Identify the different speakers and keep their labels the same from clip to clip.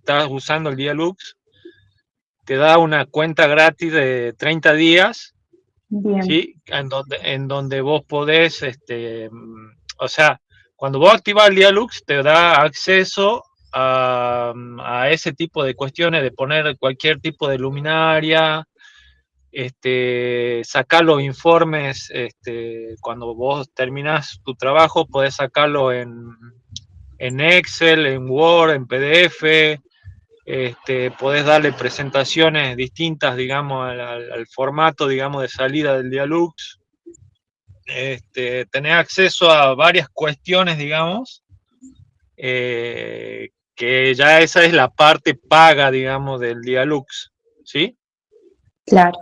Speaker 1: estás usando el Dialux, te da una cuenta gratis de 30 días,
Speaker 2: Bien,
Speaker 1: ¿sí? En donde vos podés, o sea, cuando vos activas el Dialux, te da acceso a ese tipo de cuestiones, de poner cualquier tipo de luminaria, sacar los informes, cuando vos terminás tu trabajo, podés sacarlo en Excel, en Word, en PDF, podés darle presentaciones distintas, digamos, al formato, digamos, de salida del Dialux. Tenés acceso a varias cuestiones, digamos, que ya esa es la parte paga, digamos, del Dialux, ¿sí?
Speaker 2: claro.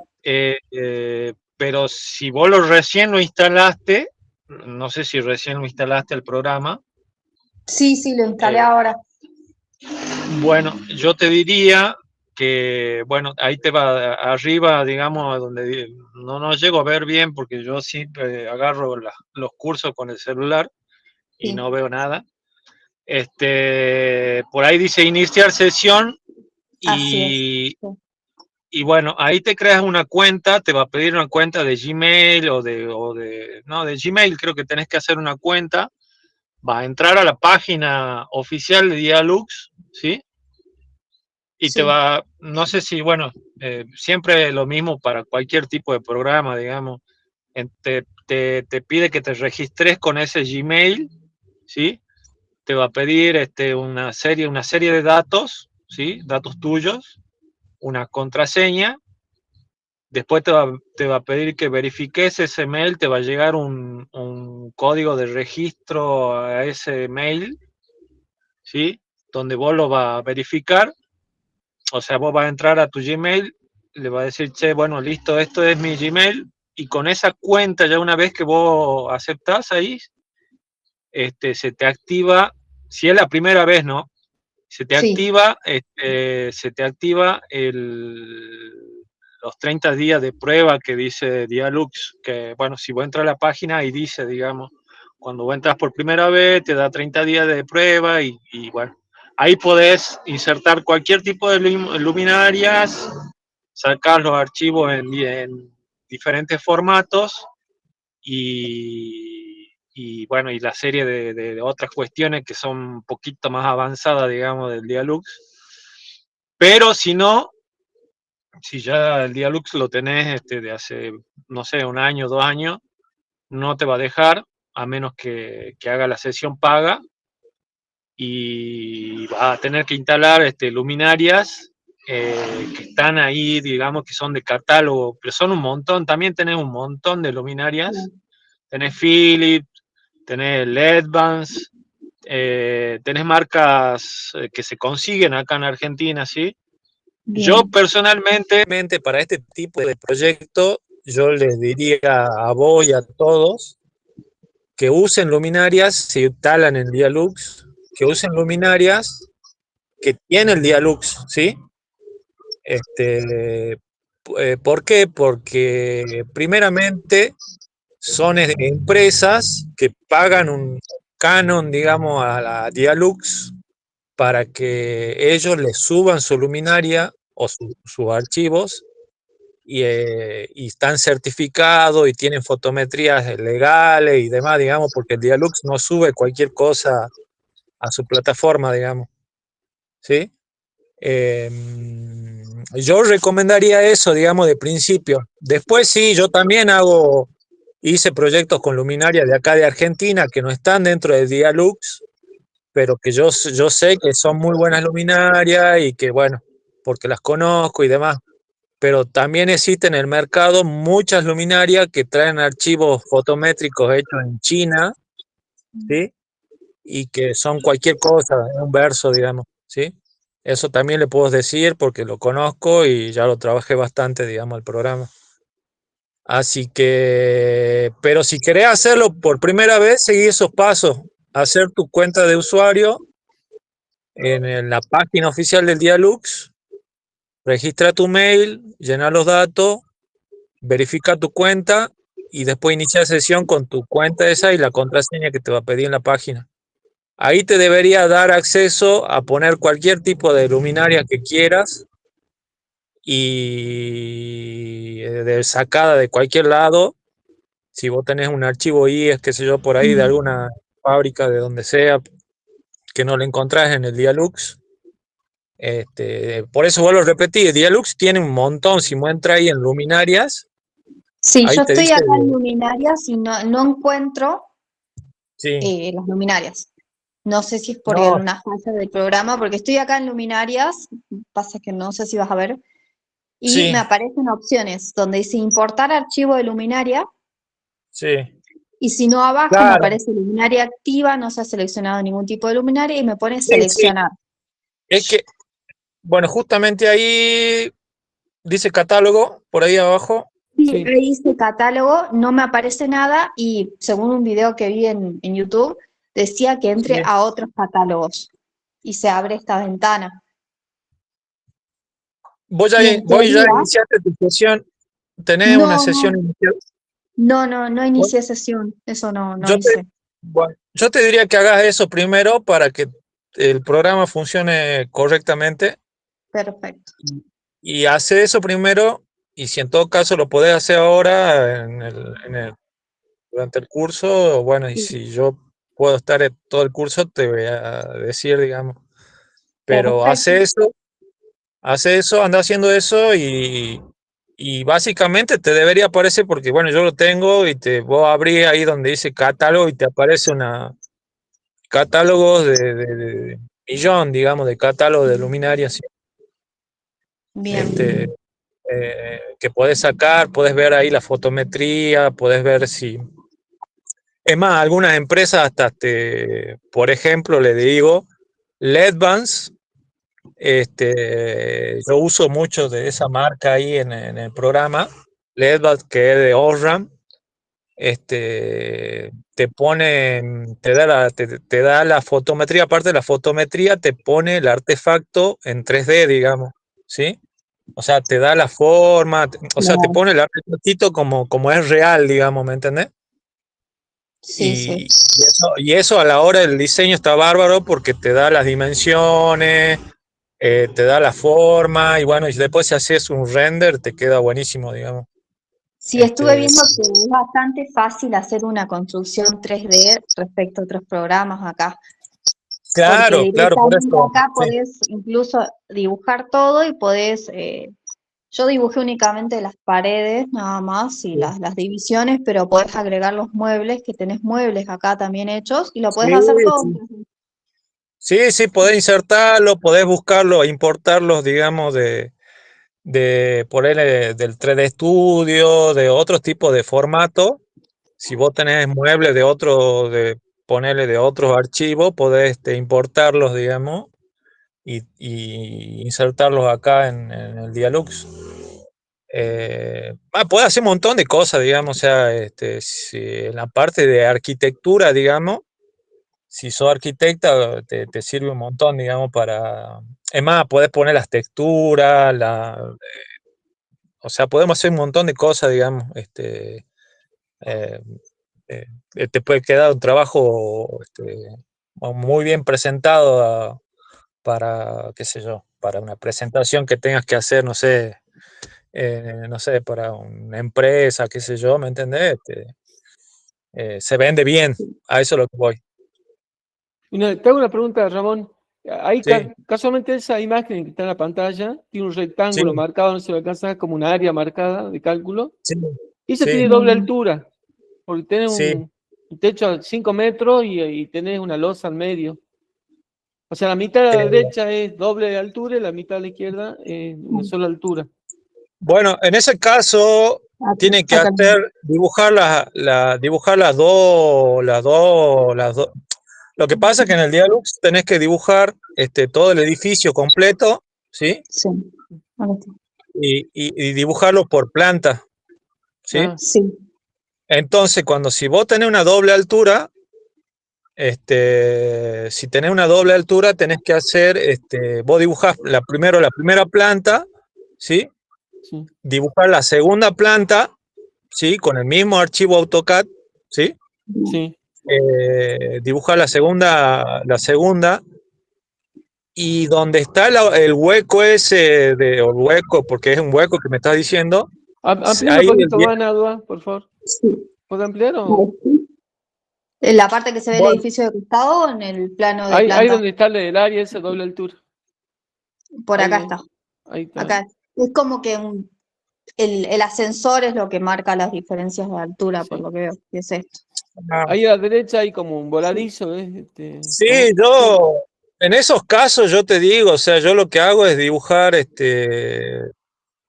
Speaker 1: Pero si vos recién lo instalaste, no sé si recién lo instalaste el programa,
Speaker 2: Sí, sí, lo instalé
Speaker 1: eh,
Speaker 2: ahora.
Speaker 1: bueno, yo te diría que, bueno, ahí te va arriba, digamos, donde no llego a ver bien porque yo siempre agarro los cursos con el celular y
Speaker 2: Sí,
Speaker 1: no veo nada. Por ahí dice iniciar sesión
Speaker 2: así es.
Speaker 1: y,
Speaker 2: Sí,
Speaker 1: y bueno, ahí te creas una cuenta, te va a pedir una cuenta de Gmail no, de Gmail creo que tenés que hacer una cuenta, va a entrar a la página oficial de Dialux, ¿sí? Y te
Speaker 2: sí,
Speaker 1: va, no sé si, bueno, siempre lo mismo para cualquier tipo de programa, digamos, te pide que te registres con ese Gmail, ¿sí? Te va a pedir una serie de datos, ¿sí? Datos tuyos, una contraseña. Después te va a pedir que verifiques ese mail, te va a llegar un código de registro a ese mail, ¿sí? Donde vos lo vas a verificar. O sea, vos vas a entrar a tu Gmail, le vas a decir, che, bueno, listo, esto es mi Gmail, y con esa cuenta, ya una vez que vos aceptás ahí, se te activa, si es la primera vez, ¿no?
Speaker 2: sí,
Speaker 1: Se te activa los 30 días de prueba que dice Dialux, que bueno, si vos entras a la página y dice, digamos, cuando vos entras por primera vez, te da 30 días de prueba y bueno, ahí podés insertar cualquier tipo de luminarias, sacar los archivos en diferentes formatos y bueno, y la serie de otras cuestiones que son un poquito más avanzadas, digamos, del Dialux. Pero si no, si ya el Dialux lo tenés de hace, no sé, un año, 2 años, no te va a dejar, a menos que haga la sesión paga, y va a tener que instalar luminarias que están ahí, digamos, que son de catálogo, pero son un montón, también tenés un montón de luminarias,
Speaker 2: bien,
Speaker 1: tenés Philips, tenés LED-Vans, tenés marcas que se consiguen acá en Argentina, ¿sí? Yo
Speaker 2: bien.
Speaker 1: personalmente, para este tipo de proyecto, yo les diría a vos y a todos que usen luminarias, si instalan el Dialux, que usen luminarias que tienen el Dialux, ¿sí? Este, ¿Por qué? Porque primeramente son empresas que pagan un canon, digamos, a la Dialux para que ellos les suban su luminaria o sus archivos y están certificados y tienen fotometrías legales y demás, digamos, porque el Dialux no sube cualquier cosa a su plataforma, digamos, ¿sí? Eh, yo recomendaría eso, digamos, de principio. Después sí, yo también hice proyectos con luminarias de acá de Argentina que no están dentro de Dialux, pero que yo sé que son muy buenas luminarias y que, bueno, porque las conozco y demás. Pero también existen en el mercado muchas luminarias que traen archivos fotométricos hechos en China, ¿sí? Y que son cualquier cosa, un verso, digamos, ¿sí? Eso también le puedo decir porque lo conozco y ya lo trabajé bastante, digamos, el programa. Así que, pero si querés hacerlo por primera vez, seguí esos pasos. Hacer tu cuenta de usuario en la página oficial del Dialux, registra tu mail, llena los datos, verifica tu cuenta y después inicia sesión con tu cuenta esa y la contraseña que te va a pedir en la página. ahí te debería dar acceso a poner cualquier tipo de luminaria que quieras y sacada de cualquier lado. Si vos tenés un archivo IES, qué sé yo, por ahí de alguna fábrica, de donde sea, que no lo encontrás en el Dialux. Por eso vuelvo a repetir, Dialux tiene un montón, si muestra ahí en luminarias,
Speaker 2: Sí,
Speaker 1: ahí
Speaker 2: yo
Speaker 1: te
Speaker 2: estoy
Speaker 1: dice,
Speaker 2: acá en luminarias y no encuentro
Speaker 1: sí,
Speaker 2: las luminarias. No sé si es por
Speaker 1: no,
Speaker 2: una falla del programa, porque estoy acá en luminarias, pasa que no sé si vas a ver, y me
Speaker 1: sí,
Speaker 2: aparecen opciones donde dice importar archivo de luminaria,
Speaker 1: sí,
Speaker 2: y si no abajo me
Speaker 1: claro,
Speaker 2: aparece luminaria activa, no se ha seleccionado ningún tipo de luminaria y me pone
Speaker 1: sí, sí,
Speaker 2: seleccionar.
Speaker 1: es que, bueno, justamente ahí dice catálogo, por ahí abajo,
Speaker 2: Sí,
Speaker 3: Sí.
Speaker 2: ahí dice catálogo, no me aparece nada y según un video que vi en YouTube, decía que entre
Speaker 1: sí.
Speaker 2: a otros catálogos y se abre esta ventana. Y en
Speaker 1: Vos ya
Speaker 2: teoría,
Speaker 1: iniciaste tu sesión, tenés una
Speaker 2: no, no,
Speaker 1: sesión inicial.
Speaker 2: no
Speaker 1: Bueno,
Speaker 2: inicié sesión, eso no
Speaker 1: yo te,
Speaker 2: hice.
Speaker 1: bueno, yo te diría que hagas eso primero para que el programa funcione correctamente
Speaker 2: Perfecto.
Speaker 1: y hace eso primero y si en todo caso lo podés hacer ahora durante el curso, bueno, y
Speaker 2: Sí,
Speaker 1: si yo puedo estar en todo el curso te voy a decir, digamos, pero
Speaker 2: perfecto.
Speaker 1: hace eso, anda haciendo eso y básicamente te debería aparecer porque, bueno, yo lo tengo y vos abrís ahí donde dice catálogo y te aparece catálogos de millón, digamos, de catálogos de luminarias
Speaker 2: Bien.
Speaker 1: este, que podés sacar, podés ver ahí la fotometría, podés ver si... Es más, algunas empresas hasta por ejemplo, le digo, LEDVANCE, yo uso mucho de esa marca ahí en el programa, LEDVANCE, que es de Osram, te da la fotometría, aparte de la fotometría, te pone el artefacto en 3D, digamos, ¿sí? O sea, te da la forma, o sea, te
Speaker 2: Claro.
Speaker 1: pone el artefactito como es real, digamos, ¿me entendés?
Speaker 2: Sí, sí.
Speaker 1: Y eso a la hora del diseño está bárbaro porque te da las dimensiones, te da la forma, y bueno, y después si haces un render te queda buenísimo, digamos.
Speaker 2: Sí, estuve
Speaker 1: Este,
Speaker 2: viendo que es bastante fácil hacer una construcción 3D respecto a otros programas acá, porque
Speaker 1: claro, claro, por
Speaker 2: directamente
Speaker 1: eso,
Speaker 2: acá
Speaker 1: sí,
Speaker 2: podés incluso dibujar todo y podés, yo dibujé únicamente las paredes nada más y
Speaker 1: sí,
Speaker 2: las divisiones, pero podés agregar los muebles, que tenés muebles acá también hechos, y lo podés
Speaker 1: sí,
Speaker 2: hacer todo.
Speaker 1: sí. Sí, sí, podés insertarlo, podés buscarlo, importarlos, digamos, ponerle del 3D Studio, de otros tipos de formato. Si vos tenés muebles ponerle de otros archivos, podés importarlos, digamos, y insertarlos acá en el Dialux. Podés hacer un montón de cosas, digamos, o sea, si en la parte de arquitectura, digamos, si sos arquitecta, te sirve un montón, digamos, para... Es más, podés poner las texturas, o sea, podemos hacer un montón de cosas, digamos. Eh, Te puede quedar un trabajo muy bien presentado para, qué sé yo, para una presentación que tengas que hacer, no sé, para una empresa, qué sé yo, ¿me entendés? Se vende bien, a eso es lo que voy.
Speaker 3: Mira, te hago una pregunta, Ramón. Ahí
Speaker 1: Sí,
Speaker 3: casualmente esa imagen que está en la pantalla tiene un
Speaker 1: sí,
Speaker 3: rectángulo marcado, no se lo alcanza como un área marcada de cálculo.
Speaker 1: sí,
Speaker 3: Y esa
Speaker 1: sí,
Speaker 3: tiene doble altura, porque tiene
Speaker 1: sí.
Speaker 3: un techo a 5 metros y tenés una losa al medio. O sea, la mitad de la
Speaker 1: Eh,
Speaker 3: derecha es doble de altura y la mitad de la izquierda es una sola altura.
Speaker 1: Bueno, en ese caso tiene que
Speaker 2: Acá.
Speaker 1: dibujar dibujar las dos. Lo que pasa es que en el Dialux tenés que dibujar todo el edificio completo, ¿sí?
Speaker 2: Sí, acá está.
Speaker 1: Y dibujarlo por planta, ¿sí?
Speaker 3: Ah,
Speaker 2: Sí,
Speaker 1: Entonces, si vos tenés una doble altura, si tenés una doble altura, tenés que hacer, vos dibujás primero la primera planta, ¿sí?
Speaker 3: sí,
Speaker 1: Dibujar la segunda planta, ¿sí? Con el mismo archivo AutoCAD, ¿sí?
Speaker 3: sí.
Speaker 1: dibujar la segunda, y donde está el hueco ese, o el hueco, porque es un hueco que me estás diciendo,
Speaker 3: Amplía un
Speaker 1: ahí
Speaker 3: poquito más, Nadua, por favor.
Speaker 2: Sí.
Speaker 3: ¿Puedo ampliar o...?
Speaker 2: ¿En la parte que se ve el
Speaker 1: bueno,
Speaker 2: edificio de costado o en el plano de
Speaker 3: Ahí
Speaker 2: planta?
Speaker 3: donde está el área esa doble altura.
Speaker 2: Por
Speaker 3: Ahí,
Speaker 2: acá está.
Speaker 3: ahí está.
Speaker 2: Acá. Es como que el ascensor es lo que marca las diferencias de altura, por
Speaker 3: Sí.
Speaker 2: lo que veo. Que es esto.
Speaker 3: Ahí a la derecha hay como un voladizo, ¿ves?
Speaker 1: sí, yo, en esos casos yo te digo, o sea, yo lo que hago es dibujar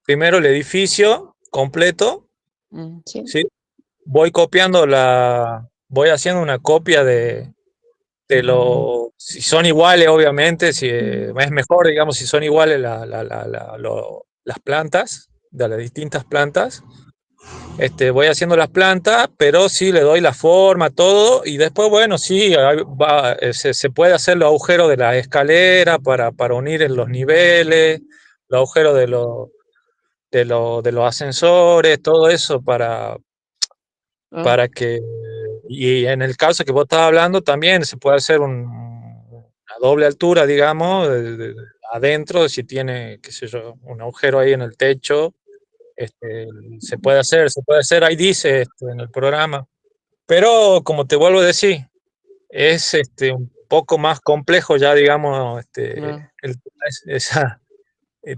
Speaker 1: primero el edificio completo,
Speaker 2: Sí.
Speaker 1: ¿sí? Voy haciendo una copia de si son iguales, obviamente, si es mejor, digamos, si son iguales las plantas, de las distintas plantas. Voy haciendo las plantas, pero sí le doy la forma, todo, y después, bueno, sí, se puede hacer los agujeros de la escalera para unir en los niveles, los agujeros de los ascensores, todo eso para que, y en el caso que vos estás hablando, también se puede hacer una doble altura, digamos, adentro, si tiene, qué sé yo, un agujero ahí en el techo, se puede hacer, ahí dice en el programa, pero como te vuelvo a decir, es un poco más complejo ya, digamos, esa,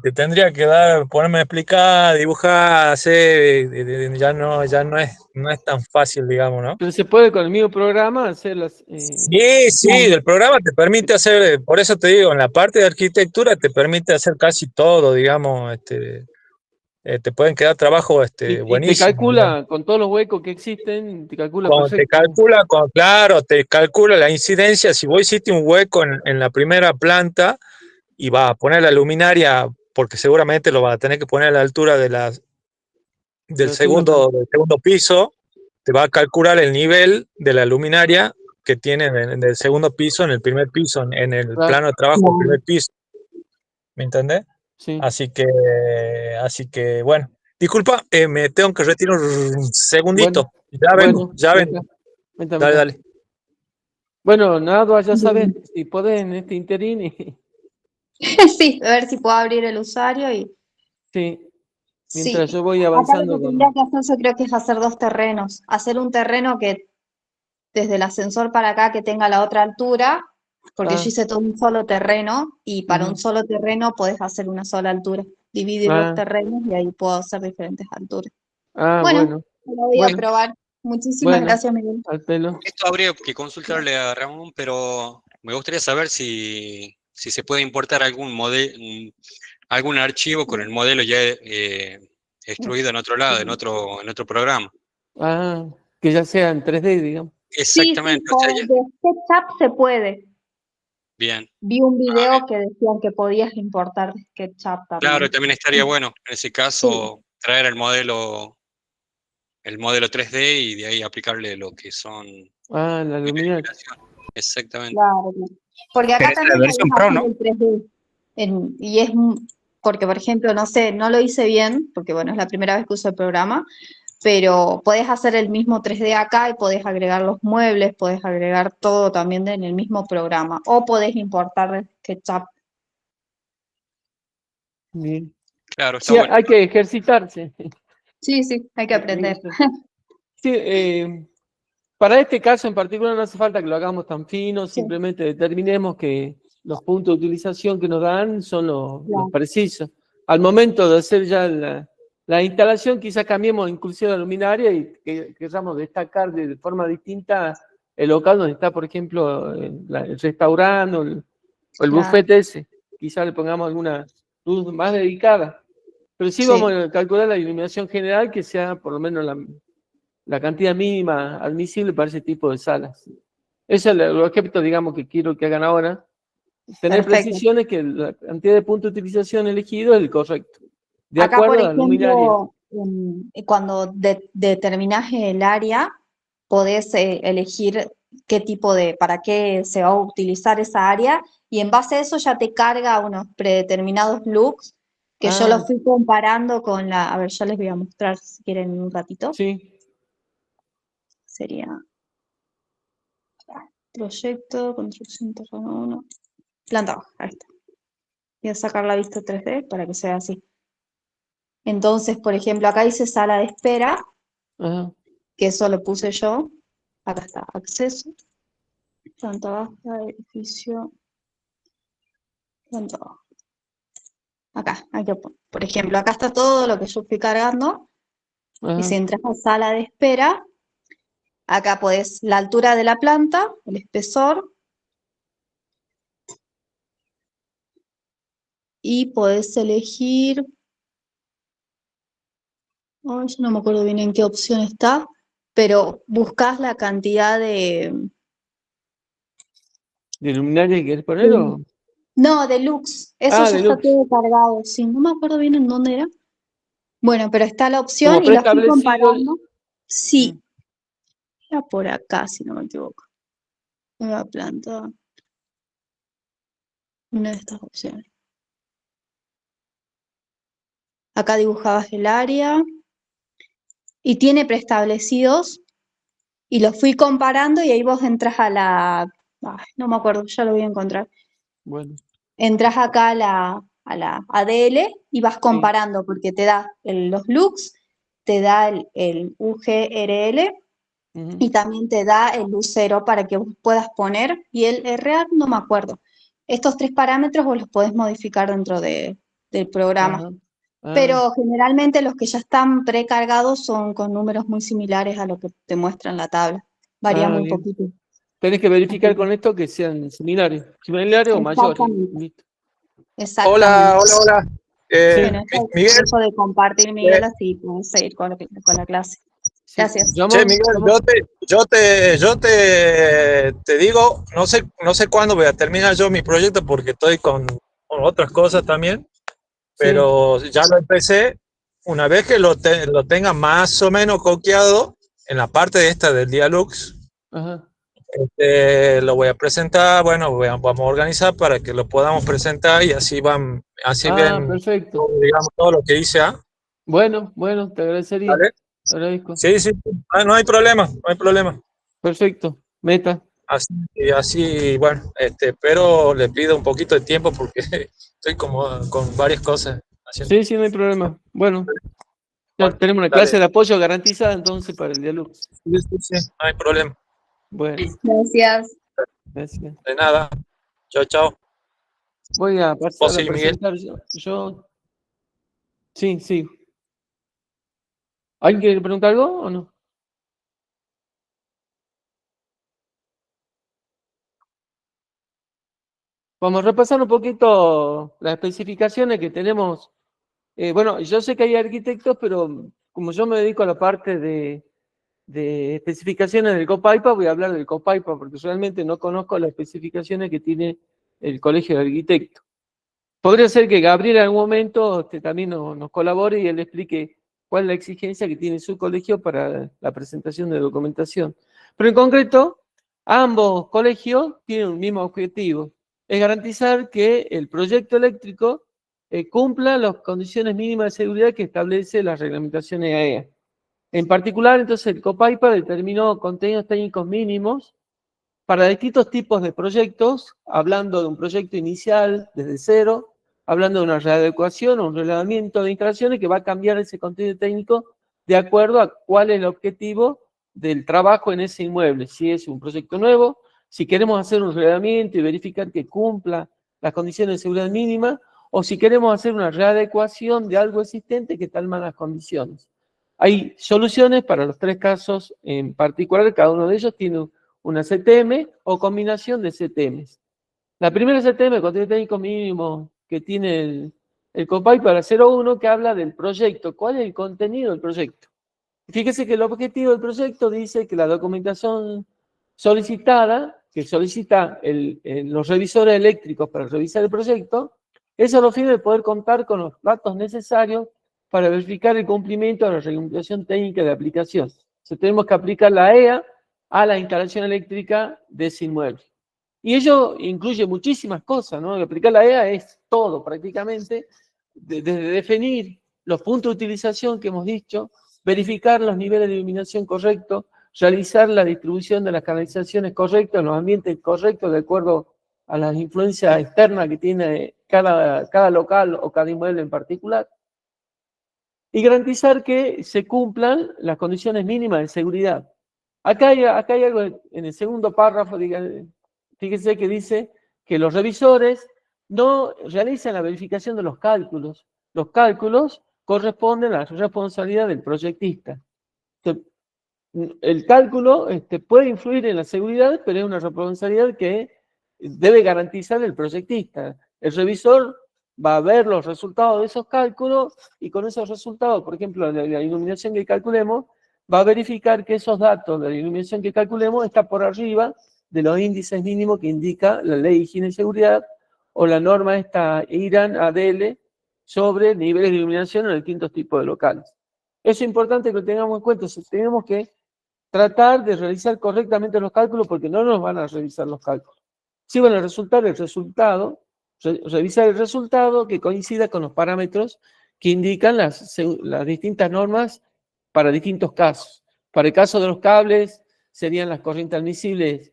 Speaker 1: te tendría que ponerme a explicar, dibujar, hacer, ya no es tan fácil, digamos, ¿no?
Speaker 3: Pero se puede con el mismo programa hacer las...
Speaker 1: Sí, el programa te permite hacer, por eso te digo, en la parte de arquitectura te permite hacer casi todo, digamos, te pueden quedar trabajos
Speaker 3: y te
Speaker 1: buenísimos, digamos.
Speaker 3: calcula, con todos los huecos que existen, te calcula perfecto.
Speaker 1: Claro, te calcula la incidencia. Si vos hiciste un hueco en la primera planta y vas a poner la luminaria, porque seguramente lo vas a tener que poner a la altura
Speaker 3: La segunda planta.
Speaker 1: del segundo piso, te va a calcular el nivel de la luminaria que tiene en el segundo piso, en el primer piso, en el
Speaker 3: Claro,
Speaker 1: plano de trabajo del primer piso. ¿Me entendés?
Speaker 3: sí.
Speaker 1: Así que, bueno. Disculpa, me tengo que retirar un
Speaker 3: Bueno,
Speaker 1: segundito. Ya vengo,
Speaker 3: bueno,
Speaker 1: ya vengo.
Speaker 3: venta,
Speaker 1: Dale,
Speaker 3: venta.
Speaker 1: dale.
Speaker 3: Bueno, nada, ya sabes, si podés en este interín,
Speaker 2: Sí, a ver si puedo abrir el usuario y
Speaker 3: sí,
Speaker 2: sí.
Speaker 3: mientras yo voy
Speaker 2: Acá lo
Speaker 3: avanzando
Speaker 2: que tendría
Speaker 3: con...
Speaker 2: que hacer yo creo que es hacer dos terrenos. Hacer un terreno que desde el ascensor para acá que tenga la otra altura, porque yo
Speaker 3: Ah,
Speaker 2: hice todo un solo terreno y para un
Speaker 3: ujú,
Speaker 2: solo terreno podés hacer una sola altura. Dividir los
Speaker 3: ah,
Speaker 2: terrenos y ahí puedo hacer diferentes alturas. Bueno,
Speaker 3: bueno,
Speaker 2: lo voy a
Speaker 3: bueno,
Speaker 2: probar. Muchísimas
Speaker 3: bueno,
Speaker 2: gracias, Miguel.
Speaker 3: al pelo.
Speaker 4: Esto habría que consultarle a Ramón, pero me gustaría saber si se puede importar algún modelo, algún archivo con el modelo ya extruido en otro lado, en otro programa.
Speaker 3: Ah, que ya sea en 3D, digamos.
Speaker 2: Sí, sí,
Speaker 4: Exactamente, o sea,
Speaker 2: de SketchUp se puede.
Speaker 4: bien.
Speaker 2: Vi un
Speaker 4: Ah,
Speaker 2: video que decían que podías importar de SketchUp
Speaker 4: claro,
Speaker 2: también.
Speaker 4: también estaría bueno, en ese
Speaker 2: Sí,
Speaker 4: caso, traer el modelo 3D y de ahí aplicarle lo que son
Speaker 3: Ah, la luminaria.
Speaker 4: iluminación. Exactamente.
Speaker 2: claro, claro. Porque
Speaker 5: Pero
Speaker 2: acá
Speaker 5: esa es la
Speaker 2: también podés
Speaker 5: versión Pro,
Speaker 2: hacer
Speaker 5: ¿no?
Speaker 2: el 3D. Porque, por ejemplo, no sé, no lo hice bien, porque bueno, es la primera vez que uso el programa, pero podés hacer el mismo 3D acá y podés agregar los muebles, podés agregar todo también en el mismo programa, o podés importar de SketchUp.
Speaker 3: Bien.
Speaker 4: Claro, está
Speaker 3: Sí,
Speaker 4: bueno.
Speaker 3: hay que ejercitarse.
Speaker 2: Sí, sí, hay que aprender.
Speaker 3: Sí, para este caso en particular no hace falta que lo hagamos tan fino,
Speaker 2: Sí,
Speaker 3: simplemente determinemos que los puntos de utilización que nos dan son los
Speaker 2: claro,
Speaker 3: precisos. Al momento de hacer ya la instalación, quizás cambiemos inclusive la luminaria y que queramos destacar de forma distinta el local donde está, por ejemplo, el restaurante o el
Speaker 2: claro.
Speaker 3: buffet ese. Quizás le pongamos alguna luz más dedicada. Pero sí vamos
Speaker 2: Sí,
Speaker 3: a calcular la iluminación general que sea por lo menos la cantidad mínima admisible para ese tipo de salas. Ese es el objeto, digamos, que quiero que hagan ahora. Tener
Speaker 2: perfecto.
Speaker 3: precisiones que la cantidad de puntos de utilización elegido es el correcto. De
Speaker 2: Acá, por
Speaker 3: acuerdo a la luminaria.
Speaker 2: ejemplo, cuando determinás el área, podés elegir qué tipo para qué se va a utilizar esa área y en base a eso ya te carga unos predeterminados looks que yo
Speaker 3: Ah,
Speaker 2: los fui comparando con a ver, yo les voy a mostrar si quieren un ratito.
Speaker 3: sí.
Speaker 2: Sería, Proyecto, construcción terreno 1, planta baja, ahí está. Voy a sacar la vista 3D para que sea así. Entonces, por ejemplo, acá dice sala de espera,
Speaker 3: Ajá.
Speaker 2: que eso lo puse yo. Acá está, acceso, planta baja, edificio, planta baja. Acá, por ejemplo, acá está todo lo que yo fui cargando. Y si
Speaker 3: Ajá.
Speaker 2: entras a sala de espera, acá podés la altura de la planta, el espesor, y podés elegir, yo no me acuerdo bien en qué opción está, pero buscas la cantidad
Speaker 3: ¿De luminaria que querés poner o?
Speaker 2: no, deluxe, eso
Speaker 3: Ah,
Speaker 2: ya está
Speaker 3: deluxe.
Speaker 2: todo cargado, sí, no me acuerdo bien en dónde era. Bueno, pero está la opción
Speaker 3: Como
Speaker 2: y la fui
Speaker 3: preestablecido.
Speaker 2: comparando. Sí, era por acá, si no me equivoco. Nueva planta, una de estas opciones. Acá dibujabas el área y tiene preestablecidos y los fui comparando y ahí vos entras a no me acuerdo, ya lo voy a encontrar.
Speaker 3: Bueno,
Speaker 2: Entras acá a la ADL y vas
Speaker 3: sí.
Speaker 2: comparando porque te da los looks, te da el UGRL
Speaker 3: Ujú.
Speaker 2: y también te da el lucero para que vos puedas poner y el RA no me acuerdo. Estos 3 parámetros vos los podés modificar dentro del programa.
Speaker 3: Ajá. Ah,
Speaker 2: Pero generalmente los que ya están precargados son con números muy similares a lo que te muestra en la tabla. Varía muy
Speaker 3: bien.
Speaker 2: poquito.
Speaker 3: Tenés que
Speaker 2: Así
Speaker 3: verificar
Speaker 2: que,
Speaker 3: con esto que sean similares o mayores.
Speaker 2: exactamente,
Speaker 3: Listo.
Speaker 1: Hola,
Speaker 2: exactamente.
Speaker 1: hola, hola.
Speaker 3: Sí,
Speaker 2: Bueno, eso
Speaker 1: Miguel,
Speaker 2: dejo de compartir,
Speaker 1: eh,
Speaker 2: Miguel, así podemos seguir con la clase.
Speaker 3: sí.
Speaker 2: Gracias.
Speaker 1: che,
Speaker 3: Llamo,
Speaker 1: Miguel, yo te digo, no sé cuándo voy a terminar yo mi proyecto porque estoy con otras cosas también,
Speaker 3: sí.
Speaker 1: pero ya lo empecé. Una vez que lo tenga más o menos coqueado en la parte esta del Dialux,
Speaker 3: Ajá.
Speaker 1: lo voy a presentar, bueno, vamos a organizar para que lo podamos presentar y así
Speaker 3: Ah,
Speaker 1: ven,
Speaker 3: perfecto.
Speaker 1: digamos, todo lo que hice, ¿ah?
Speaker 3: Bueno, te agradecería.
Speaker 1: ¿Vale?
Speaker 3: Te agradezco.
Speaker 1: Sí, sí, no hay problema, no hay problema.
Speaker 3: Perfecto. Meta.
Speaker 1: Así, bueno, pero le pido un poquito de tiempo porque estoy como con varias cosas haciendo.
Speaker 3: Sí, no hay problema. Bueno, ya
Speaker 1: Bueno,
Speaker 3: tenemos una clase
Speaker 1: dale.
Speaker 3: de apoyo garantizada entonces para el diálogo.
Speaker 1: Sí, sí, sí, no hay problema.
Speaker 3: Bueno,
Speaker 2: Gracias.
Speaker 3: gracias.
Speaker 1: De nada. Chao, chao.
Speaker 3: Voy a
Speaker 1: Vos
Speaker 3: pasar a
Speaker 1: sí, Miguel.
Speaker 3: presentar yo. Sí. ¿Alguien quiere preguntar algo o no? Vamos a repasar un poquito las especificaciones que tenemos. Bueno, yo sé que hay arquitectos, pero como yo me dedico a la parte de especificaciones del Copaipa, voy a hablar del Copaipa, porque realmente no conozco las especificaciones que tiene el Colegio de Arquitectos. Podría ser que Gabriel en algún momento también nos colabore y él explique cuál es la exigencia que tiene su colegio para la presentación de documentación. Pero en concreto, ambos colegios tienen un mismo objetivo, es garantizar que el proyecto eléctrico cumpla las condiciones mínimas de seguridad que establece la reglamentación EAEA. En particular, entonces, el COPAIPA determinó contenidos técnicos mínimos para distintos tipos de proyectos, hablando de un proyecto inicial desde cero, hablando de una readecuación o un relevamiento de instalaciones que va a cambiar ese contenido técnico de acuerdo a cuál es el objetivo del trabajo en ese inmueble. Si es un proyecto nuevo, si queremos hacer un relevamiento y verificar que cumpla las condiciones de seguridad mínima, o si queremos hacer una readecuación de algo existente que está en malas condiciones. Hay soluciones para los 3 casos en particular, cada uno de ellos tiene una CTM o combinación de CTMs. La primera CTM, contenido técnico mínimo, que tiene el COPAI para 01, que habla del proyecto. ¿Cuál es el contenido del proyecto? Fíjese que el objetivo del proyecto dice que la documentación solicitada, que solicita los revisores eléctricos para revisar el proyecto, es a los fines de poder contar con los datos necesarios para verificar el cumplimiento de la reglamentación técnica de aplicación. Entonces, tenemos que aplicar la EA a la instalación eléctrica de ese inmueble. Y ello incluye muchísimas cosas, ¿no? Aplicar la EA es todo prácticamente, desde definir los puntos de utilización que hemos dicho, verificar los niveles de iluminación correctos, realizar la distribución de las canalizaciones correctas en los ambientes correctos de acuerdo a las influencias externas que tiene cada local o cada inmueble en particular, y garantizar que se cumplan las condiciones mínimas de seguridad. Acá hay algo en el segundo párrafo, fíjense que dice que los revisores no realizan la verificación de los cálculos. Los cálculos corresponden a la responsabilidad del proyectista. El cálculo puede influir en la seguridad, pero es una responsabilidad que debe garantizar el proyectista. El revisor va a ver los resultados de esos cálculos y con esos resultados, por ejemplo, de la iluminación que calculemos, va a verificar que esos datos de la iluminación que calculemos está por arriba de los índices mínimos que indica la Ley de Higiene y Seguridad o la norma esta IRAN ADL sobre niveles de iluminación en distintos tipos de locales. Eso es importante que lo tengamos en cuenta. Tenemos que tratar de realizar correctamente los cálculos porque no nos van a revisar los cálculos. Sí van a resultar el resultado, revisar el resultado que coincida con los parámetros que indican las distintas normas para distintos casos. Para el caso de los cables, serían las corrientes admisibles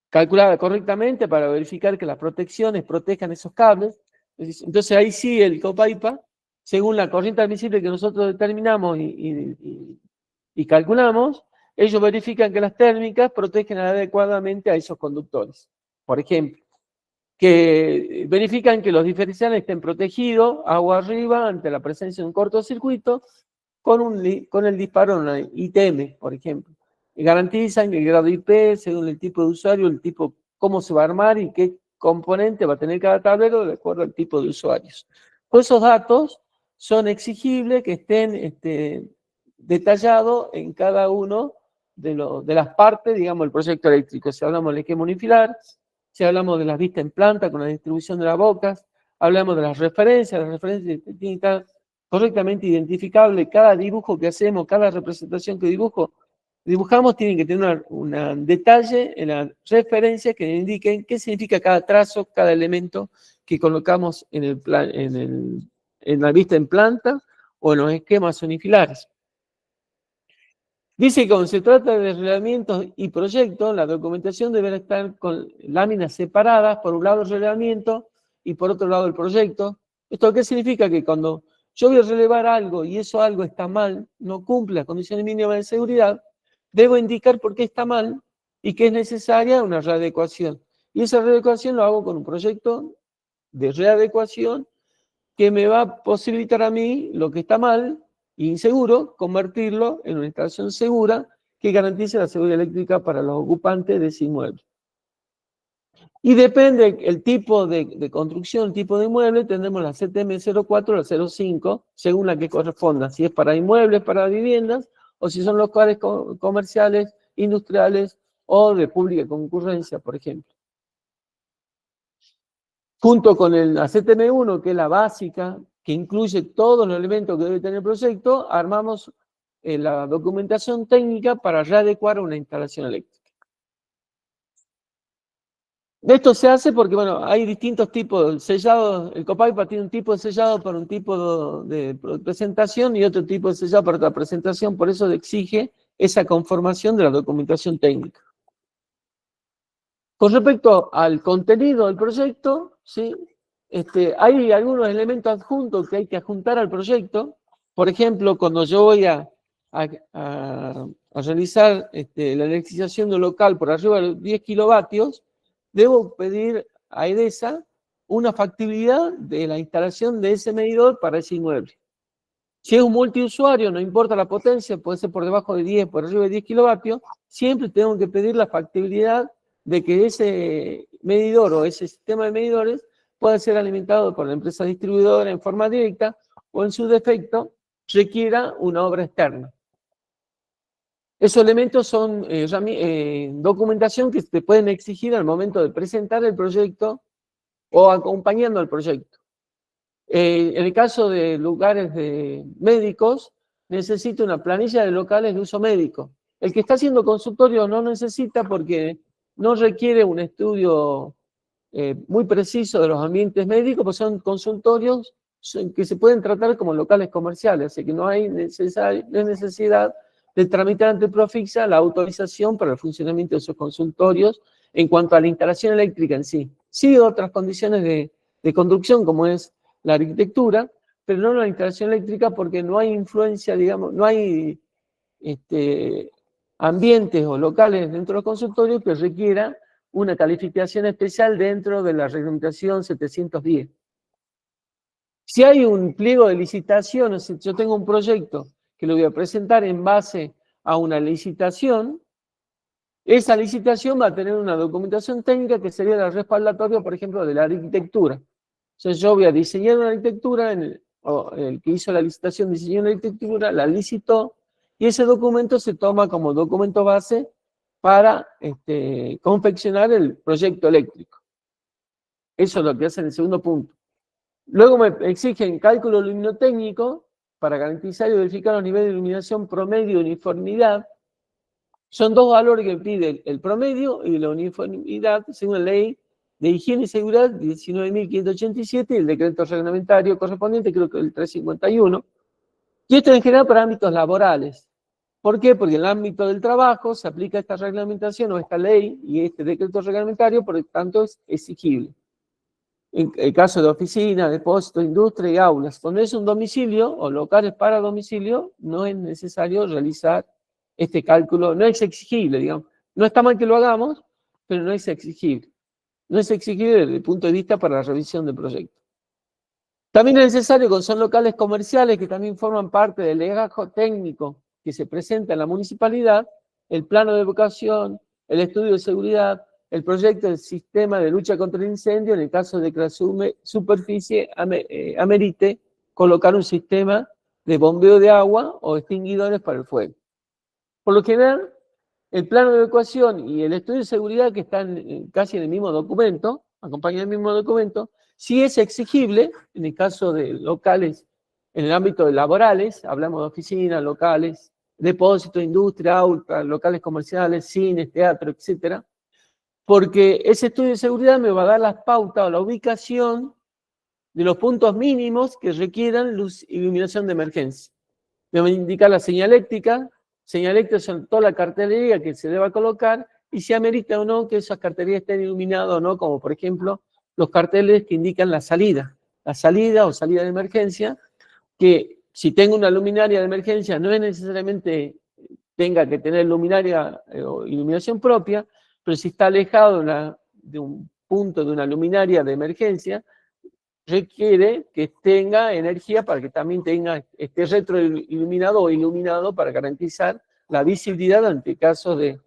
Speaker 3: calculadas correctamente para verificar que las protecciones protejan esos cables. Entonces ahí sí el Copaipa, según la corriente admisible que nosotros determinamos y calculamos, ellos verifican que las térmicas protegen adecuadamente a esos conductores. Por ejemplo, que verifican que los diferenciales estén protegidos agua arriba ante la presencia de un cortocircuito con el disparo de una ITM, por ejemplo. Y garantizan el grado IP según el tipo de usuario, el tipo, cómo se va a armar y qué componente va a tener cada tablero de acuerdo al tipo de usuarios. Todos esos datos son exigibles que estén detallados en cada uno de las partes, digamos, del proyecto eléctrico. Si hablamos del esquema unifilar, si hablamos de las vistas en planta con la distribución de las bocas, hablamos de las referencias tienen que estar correctamente identificable. Cada dibujo que hacemos, cada representación que dibujamos tiene que tener un detalle en la referencia que indiquen qué significa cada trazo, cada elemento que colocamos en la vista en planta o en los esquemas unifilares. Dice que cuando se trata de relevamientos y proyectos, la documentación deberá estar con láminas separadas, por un lado el relevamiento y por otro lado el proyecto. ¿Esto qué significa? Que cuando yo voy a relevar algo y eso algo está mal, no cumple las condiciones mínimas de seguridad, debo indicar por qué está mal y que es necesaria una readecuación. Y esa readecuación lo hago con un proyecto de readecuación que me va a posibilitar a mí lo que está mal e inseguro, convertirlo en una instalación segura que garantice la seguridad eléctrica para los ocupantes de ese inmueble. Y depende el tipo de construcción, el tipo de inmueble, tendremos la CTM04 o la 05, según la que corresponda, si es para inmuebles, para viviendas, o si son locales comerciales, industriales o de pública concurrencia, por ejemplo. Junto con la CTM1, que es la básica, que incluye todos los elementos que debe tener el proyecto, armamos la documentación técnica para readecuar una instalación eléctrica. Esto se hace porque, bueno, hay distintos tipos de sellado. El Copaipa tiene un tipo de sellado para un tipo de presentación y otro tipo de sellado para otra presentación, por eso exige esa conformación de la documentación técnica. Con respecto al contenido del proyecto, ¿sí? Hay algunos elementos adjuntos que hay que adjuntar al proyecto. Por ejemplo, cuando yo voy a realizar la electrificación de un local por arriba de los 10 kilovatios, debo pedir a EDESA una factibilidad de la instalación de ese medidor para ese inmueble. Si es un multiusuario, no importa la potencia, puede ser por debajo de 10, por arriba de 10 kilovatios, siempre tengo que pedir la factibilidad de que ese medidor o ese sistema de medidores pueda ser alimentado por la empresa distribuidora en forma directa o en su defecto requiera una obra externa. Esos elementos son documentación que te pueden exigir al momento de presentar el proyecto o acompañando al proyecto. En el caso de lugares médicos, necesita una planilla de locales de uso médico. El que está haciendo consultorio no necesita porque no requiere un estudio muy preciso de los ambientes médicos, pues son consultorios que se pueden tratar como locales comerciales, así que no hay necesidad de tramitar ante Profixa la autorización para el funcionamiento de esos consultorios en cuanto a la instalación eléctrica en sí. Sí, otras condiciones de conducción, como es la arquitectura, pero no la instalación eléctrica porque no hay influencia, digamos, no hay ambientes o locales dentro de los consultorios que requiera una calificación especial dentro de la reglamentación 710. Si hay un pliego de licitación, o sea, yo tengo un proyecto que lo voy a presentar en base a una licitación, esa licitación va a tener una documentación técnica que sería la respaldatoria, por ejemplo, de la arquitectura. Entonces yo voy a diseñar una arquitectura, o el que hizo la licitación diseñó una arquitectura, la licitó, y ese documento se toma como documento base para confeccionar el proyecto eléctrico. Eso es lo que hace en el segundo punto. Luego me exigen cálculo luminotécnico para garantizar y verificar los niveles de iluminación promedio y uniformidad. Son dos valores que pide el promedio y la uniformidad según la ley de higiene y seguridad 19.587 y el decreto reglamentario correspondiente, creo que el 351. Y esto en general para ámbitos laborales. ¿Por qué? Porque en el ámbito del trabajo se aplica esta reglamentación o esta ley y este decreto reglamentario, por lo tanto es exigible. En el caso de oficina, depósito, industria y aulas. Cuando es un domicilio o locales para domicilio, no es necesario realizar este cálculo, no es exigible, digamos. No está mal que lo hagamos, pero no es exigible. No es exigible desde el punto de vista para la revisión del proyecto. También es necesario, cuando son locales comerciales que también forman parte del legajo técnico que se presenta en la municipalidad, el plano de evacuación, el estudio de seguridad, el proyecto del sistema de lucha contra el incendio, en el caso de que la superficie amerite colocar un sistema de bombeo de agua o extinguidores para el fuego. Por lo general, el plano de evacuación y el estudio de seguridad, que están casi en el mismo documento, acompañan el mismo documento, sí es exigible, en el caso de locales, en el ámbito de laborales, hablamos de oficinas, locales, depósitos, industria, aulas, locales comerciales, cines, teatro, etcétera, porque ese estudio de seguridad me va a dar las pautas o la ubicación de los puntos mínimos que requieran luz y iluminación de emergencia. Me va a indicar la señaléctica son toda la cartelería que se deba colocar y si amerita o no que esas cartelerías estén iluminadas o no, como por ejemplo los carteles que indican la salida o salida de emergencia, que si tengo una luminaria de emergencia no es necesariamente tenga que tener luminaria o iluminación propia, pero si está alejado de un punto de una luminaria de emergencia, requiere que tenga energía para que también esté retroiluminado o iluminado para garantizar la visibilidad ante casos de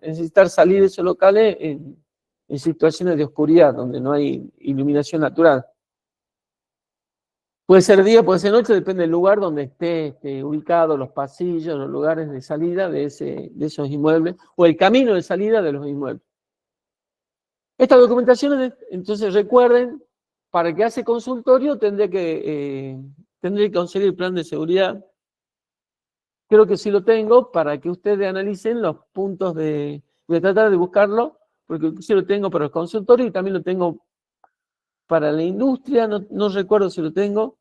Speaker 3: necesitar salir de esos locales en situaciones de oscuridad, donde no hay iluminación natural. Puede ser día, puede ser noche, depende del lugar donde esté ubicado, los pasillos, los lugares de salida de esos inmuebles, o el camino de salida de los inmuebles. Esta documentación, entonces recuerden, para que hace consultorio tendré que conseguir el plan de seguridad. Creo que sí lo tengo para que ustedes analicen los puntos voy a tratar de buscarlo, porque sí lo tengo para el consultorio y también lo tengo para la industria, no recuerdo si lo tengo,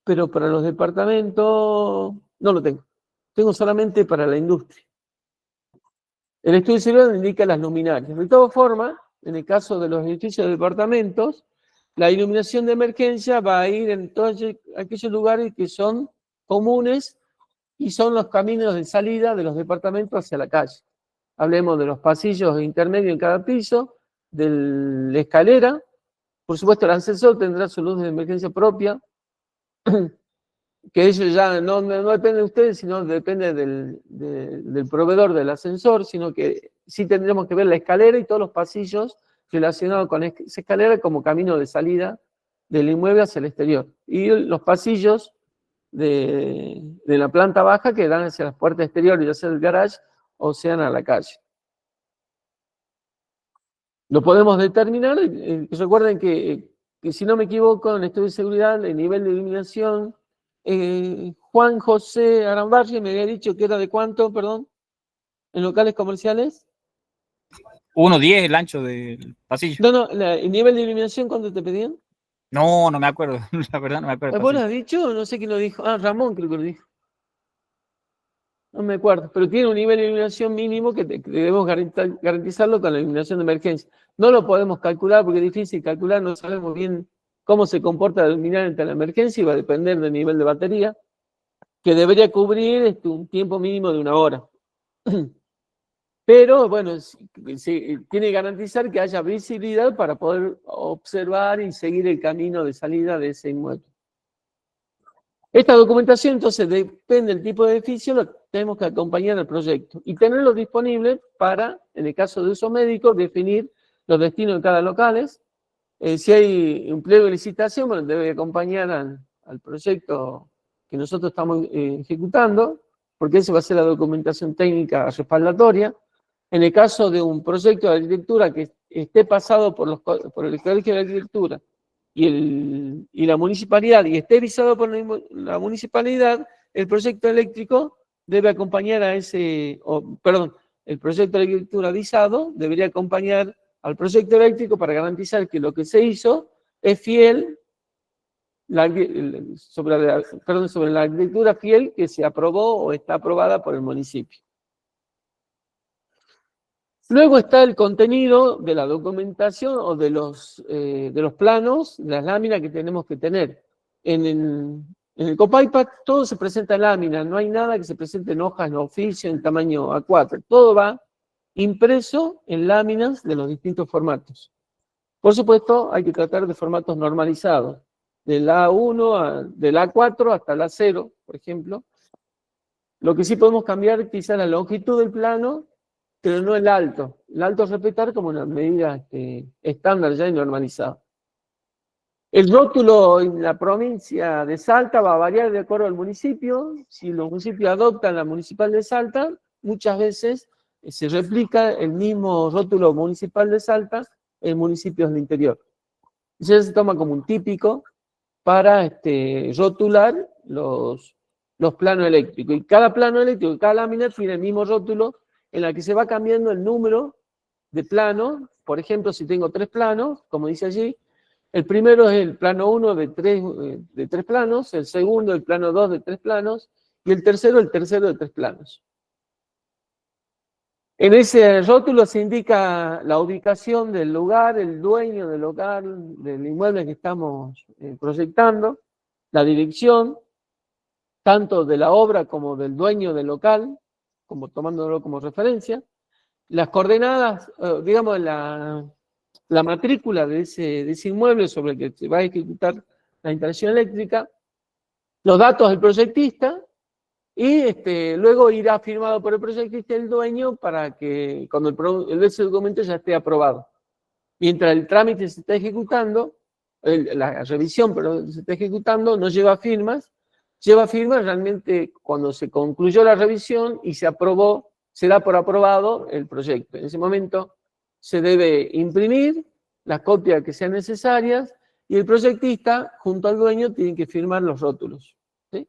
Speaker 3: pero para los departamentos no lo tengo. Tengo solamente para la industria. El estudio de seguridad indica las luminarias. De todas formas, en el caso de los edificios de departamentos, la iluminación de emergencia va a ir en todos aquellos lugares que son comunes y son los caminos de salida de los departamentos hacia la calle. Hablemos de los pasillos intermedios en cada piso, de la escalera. Por supuesto, el ascensor tendrá su luz de emergencia propia, que eso ya no depende de ustedes, sino depende del proveedor del ascensor, sino que sí tendremos que ver la escalera y todos los pasillos relacionados con esa escalera como camino de salida del inmueble hacia el exterior. Y los pasillos de la planta baja que dan hacia las puertas exteriores, ya sea el garage o sean a la calle. Lo podemos determinar, recuerden que si no me equivoco, en el estudio de seguridad, el nivel de iluminación, Juan José Arambarri me había dicho que era de cuánto, perdón, en locales comerciales.
Speaker 5: 1.10 el ancho del pasillo.
Speaker 3: No, el nivel de iluminación, ¿cuánto te pedían?
Speaker 5: No me acuerdo, la verdad no me acuerdo.
Speaker 3: ¿Vos lo has dicho? No sé quién lo dijo. Ah, Ramón creo que lo dijo. no me acuerdo, pero tiene un nivel de iluminación mínimo que debemos garantizarlo con la iluminación de emergencia. No lo podemos calcular porque es difícil calcular, no sabemos bien cómo se comporta la luminaria ante la emergencia y va a depender del nivel de batería, que debería cubrir un tiempo mínimo de 1 hora. Pero bueno, tiene que garantizar que haya visibilidad para poder observar y seguir el camino de salida de ese inmueble. Esta documentación, entonces, depende del tipo de edificio, lo tenemos que acompañar al proyecto y tenerlo disponible para, en el caso de uso médico, definir los destinos de cada local. Si hay un pliego de licitación, bueno, debe acompañar al proyecto que nosotros estamos ejecutando, porque esa va a ser la documentación técnica respaldatoria. En el caso de un proyecto de arquitectura que esté pasado por el Colegio de Arquitectura y la municipalidad y esté visado por la municipalidad, el proyecto eléctrico debe acompañar el proyecto de arquitectura visado debería acompañar al proyecto eléctrico para garantizar que lo que se hizo es fiel sobre la arquitectura fiel que se aprobó o está aprobada por el municipio. Luego está el contenido de la documentación o de los planos, de las láminas que tenemos que tener. En el Copaipa todo se presenta en láminas, no hay nada que se presente en hojas, en oficio, en tamaño A4. Todo va impreso en láminas de los distintos formatos. Por supuesto, hay que tratar de formatos normalizados, del A1, del A4 hasta el A0, por ejemplo. Lo que sí podemos cambiar quizás la longitud del plano, pero no el alto. El alto respetar como una medida estándar ya y normalizada. El rótulo en la provincia de Salta va a variar de acuerdo al municipio. Si los municipios adoptan la municipal de Salta, muchas veces se replica el mismo rótulo municipal de Salta en municipios del interior. Entonces se toma como un típico para rotular los planos eléctricos. Y cada plano eléctrico, cada lámina tiene el mismo rótulo en la que se va cambiando el número de planos. Por ejemplo, si tengo 3 planos, como dice allí, el primero es el plano 1 de 3 planos, el segundo el plano 2 de 3 planos, y el tercero de 3 planos. En ese rótulo se indica la ubicación del lugar, el dueño del local, del inmueble que estamos proyectando, la dirección, tanto de la obra como del dueño del local, como tomándolo como referencia, las coordenadas, digamos, la matrícula de ese inmueble sobre el que se va a ejecutar la instalación eléctrica, los datos del proyectista, y luego irá firmado por el proyectista y el dueño para que cuando ese documento ya esté aprobado. Mientras el trámite se está ejecutando, la revisión, pero se está ejecutando, no lleva firmas realmente cuando se concluyó la revisión y se aprobó, se da por aprobado el proyecto. En ese momento se debe imprimir las copias que sean necesarias y el proyectista, junto al dueño, tiene que firmar los rótulos. ¿Sí?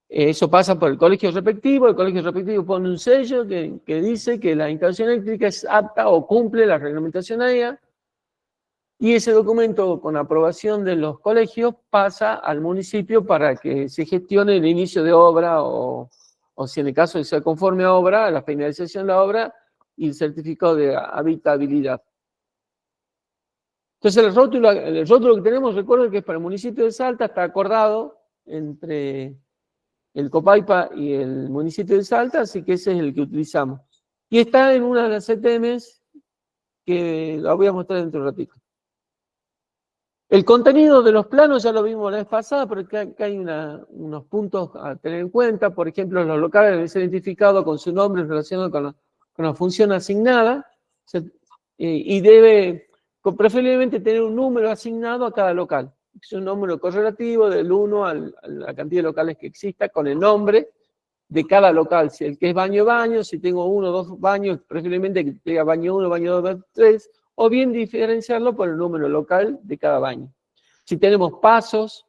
Speaker 3: Eso pasa por el colegio respectivo pone un sello que dice que la instalación eléctrica es apta o cumple la reglamentación AEA, y ese documento con aprobación de los colegios pasa al municipio para que se gestione el inicio de obra o si en el caso de ser conforme a obra, la finalización de la obra y el certificado de habitabilidad. Entonces el rótulo que tenemos, recuerden que es para el municipio de Salta, está acordado entre el Copaipa y el municipio de Salta, así que ese es el que utilizamos. Y está en una de las CTMs que la voy a mostrar dentro de un ratito. El contenido de los planos ya lo vimos la vez pasada, pero acá hay unos puntos a tener en cuenta. Por ejemplo, los locales deben ser identificados con su nombre relacionado con la función asignada y debe preferiblemente tener un número asignado a cada local. Es un número correlativo del 1 a la cantidad de locales que exista con el nombre de cada local. Si el que es baño, si tengo 1 o 2 baños, preferiblemente que tenga baño 1, baño 2, baño 3, o bien diferenciarlo por el número local de cada baño. Si tenemos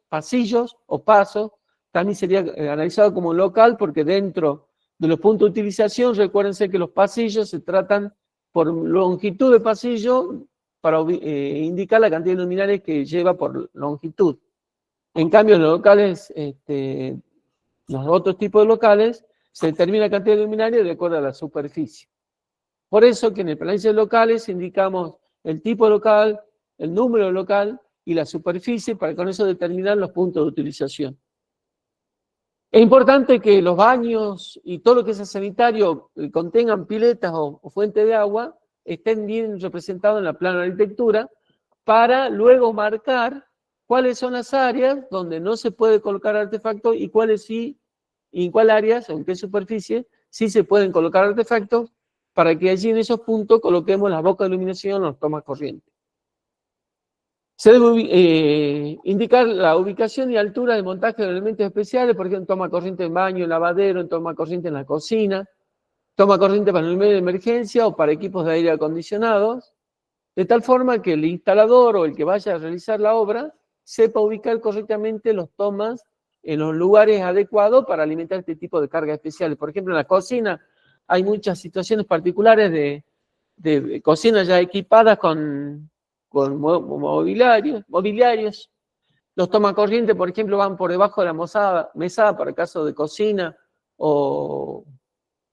Speaker 3: pasillos o pasos, también sería analizado como local, porque dentro de los puntos de utilización, recuérdense que los pasillos se tratan por longitud de pasillo para indicar la cantidad de luminarias que lleva por longitud. En cambio, los locales, los otros tipos de locales, se determina la cantidad de luminaria de acuerdo a la superficie. Por eso que en el planicie locales indicamos el tipo local, el número local y la superficie para con eso determinar los puntos de utilización. Es importante que los baños y todo lo que sea sanitario contengan piletas o fuentes de agua estén bien representados en la plana de arquitectura para luego marcar cuáles son las áreas donde no se puede colocar artefactos y cuáles sí, y en cuál áreas, o en qué superficie, sí se pueden colocar artefactos para que allí en esos puntos coloquemos las bocas de iluminación o las tomas corrientes. Se debe indicar la ubicación y altura de montaje de elementos especiales, por ejemplo, toma corriente en baño, en lavadero, toma corriente en la cocina, toma corriente para el medio de emergencia o para equipos de aire acondicionados, de tal forma que el instalador o el que vaya a realizar la obra sepa ubicar correctamente los tomas en los lugares adecuados para alimentar este tipo de cargas especiales. Por ejemplo, en la cocina hay muchas situaciones particulares de cocinas ya equipadas con mobiliarios. Los tomacorrientes, por ejemplo, van por debajo de la mesada para el caso de cocina o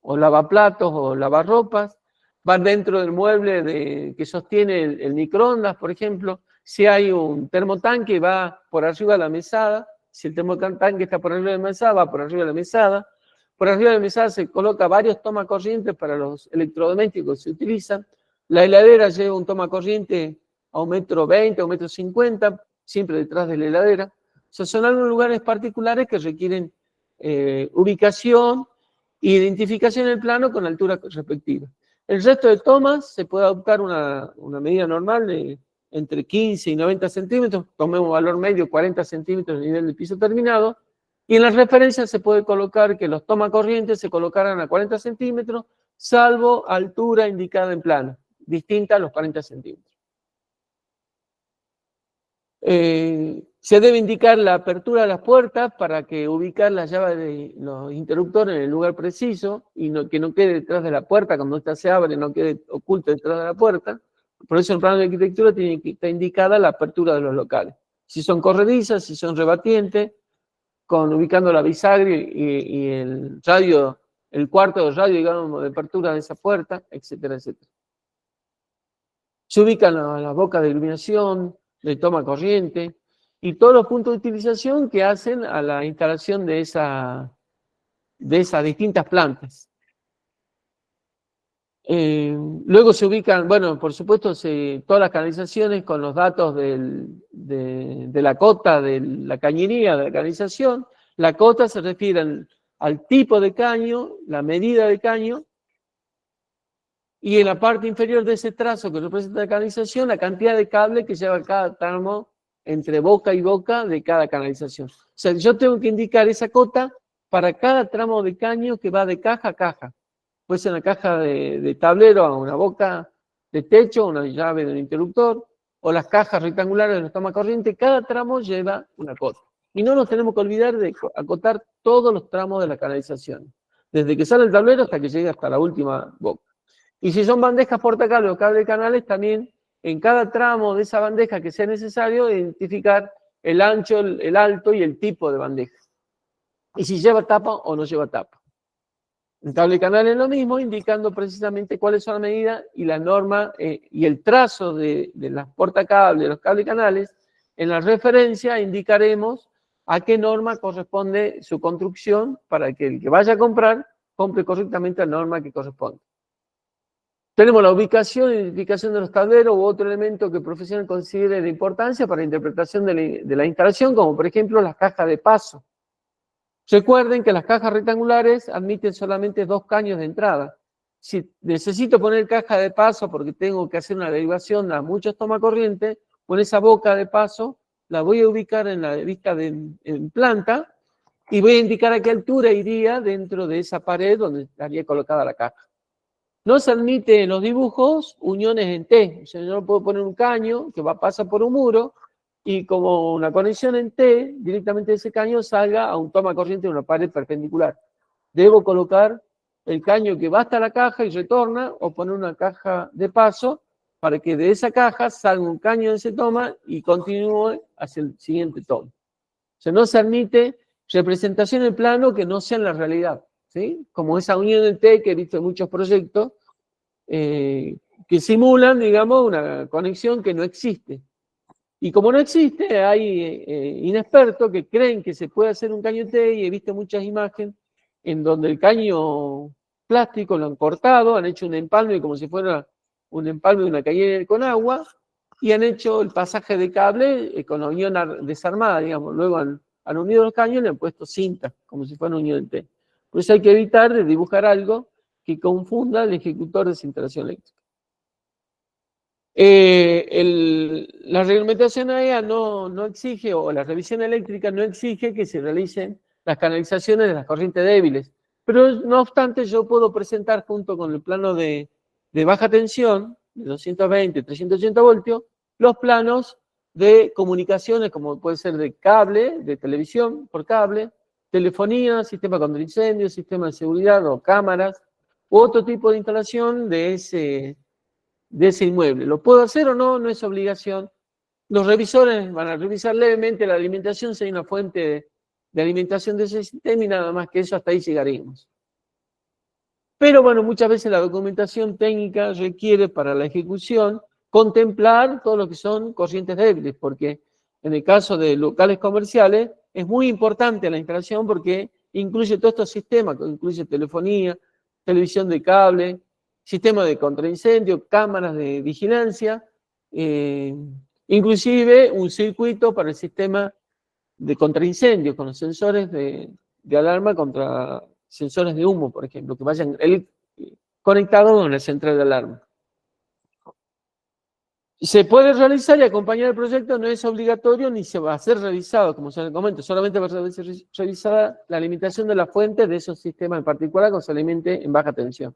Speaker 3: lavaplatos o lavarropas. Van dentro del mueble que sostiene el microondas, por ejemplo. Si hay un termotanque, va por arriba de la mesada. Si el termotanque está por arriba de la mesada, va por arriba de la mesada. Por arriba de la mesada se coloca varios tomacorrientes para los electrodomésticos que se utilizan. La heladera lleva un tomacorriente a 1,20 m, a 1,50 m, siempre detrás de la heladera. O sea, son algunos lugares particulares que requieren ubicación e identificación en el plano con la altura respectiva. El resto de tomas se puede adoptar una medida normal de entre 15 y 90 centímetros, tomemos valor medio 40 centímetros de nivel del piso terminado, y en las referencias se puede colocar que los tomacorrientes se colocarán a 40 centímetros, salvo altura indicada en plano, distinta a los 40 centímetros. Se debe indicar la apertura de las puertas para que ubicar las llaves de los interruptores en el lugar preciso y que no quede detrás de la puerta, cuando esta se abre no quede oculto detrás de la puerta. Por eso en el plano de arquitectura tiene que estar indicada la apertura de los locales. Si son corredizas, si son rebatientes, ubicando la bisagra y el radio, el cuarto de radio, digamos, de apertura de esa puerta, etcétera, etcétera. Se ubican las bocas de iluminación, de toma corriente, y todos los puntos de utilización que hacen a la instalación de esas distintas plantas. Luego se ubican, bueno, por supuesto, todas las canalizaciones con los datos de la cota, de la cañería, de la canalización. La cota se refiere al tipo de caño, la medida de caño, y en la parte inferior de ese trazo que representa la canalización, la cantidad de cable que lleva cada tramo entre boca y boca de cada canalización. O sea, yo tengo que indicar esa cota para cada tramo de caño que va de caja a caja. Puede ser una caja de tablero a una boca de techo, una llave del interruptor, o las cajas rectangulares de los tomacorrientes. Cada tramo lleva una cota. Y no nos tenemos que olvidar de acotar todos los tramos de la canalización, desde que sale el tablero hasta que llega hasta la última boca. Y si son bandejas portacables o cable de canales, también en cada tramo de esa bandeja que sea necesario identificar el ancho, el alto y el tipo de bandeja. Y si lleva tapa o no lleva tapa. El cable de canal es lo mismo, indicando precisamente cuáles son las medidas y la norma y el trazo de las portacables, de los cables canales. En la referencia indicaremos a qué norma corresponde su construcción para que el que vaya a comprar, compre correctamente la norma que corresponde. Tenemos la ubicación e identificación de los tableros u otro elemento que el profesional considere de importancia para la interpretación de la instalación, como por ejemplo las cajas de paso. Recuerden que las cajas rectangulares admiten solamente 2 caños de entrada. Si necesito poner caja de paso porque tengo que hacer una derivación a muchos tomacorrientes, con esa boca de paso la voy a ubicar en la vista en planta y voy a indicar a qué altura iría dentro de esa pared donde estaría colocada la caja. No se admite en los dibujos uniones en T. O sea, yo no puedo poner un caño que pasa por un muro y como una conexión en T, directamente ese caño salga a un tomacorriente de una pared perpendicular. Debo colocar el caño que va hasta la caja y retorna, o poner una caja de paso para que de esa caja salga un caño de ese toma y continúe hacia el siguiente toma. O sea, no se admite representación en plano que no sea en la realidad. ¿sí? Como esa unión en T que he visto en muchos proyectos, que simulan, digamos, una conexión que no existe. Y como no existe, hay inexpertos que creen que se puede hacer un caño T, y he visto muchas imágenes en donde el caño plástico lo han cortado, han hecho un empalme como si fuera un empalme de una cañería con agua, y han hecho el pasaje de cable con la unión desarmada, digamos. Luego han unido los caños y le han puesto cinta, como si fuera una unión T. Por eso hay que evitar de dibujar algo que confunda al ejecutor de esa instalación eléctrica. La reglamentación AEA no exige, o la revisión eléctrica no exige que se realicen las canalizaciones de las corrientes débiles, pero no obstante yo puedo presentar junto con el plano de baja tensión, de 220, 380 voltios, los planos de comunicaciones, como puede ser de cable, de televisión por cable, telefonía, sistema contra incendios, sistema de seguridad o cámaras, u otro tipo de instalación de ese inmueble. ¿Lo puedo hacer o no? No es obligación. Los revisores van a revisar levemente la alimentación, si hay una fuente de alimentación de ese sistema, y nada más que eso, hasta ahí llegaremos. Pero bueno, muchas veces la documentación técnica requiere para la ejecución contemplar todo lo que son corrientes débiles, porque en el caso de locales comerciales es muy importante la instalación porque incluye todos estos sistemas, incluye telefonía, televisión de cable, sistema de contraincendio, cámaras de vigilancia, inclusive un circuito para el sistema de contraincendio con los sensores de alarma contra sensores de humo, por ejemplo, que vayan conectados con la central de alarma. Se puede realizar y acompañar el proyecto, no es obligatorio ni se va a ser revisado, como se comenta, solamente va a ser revisada la alimentación de la fuente de esos sistemas en particular cuando se alimente en baja tensión.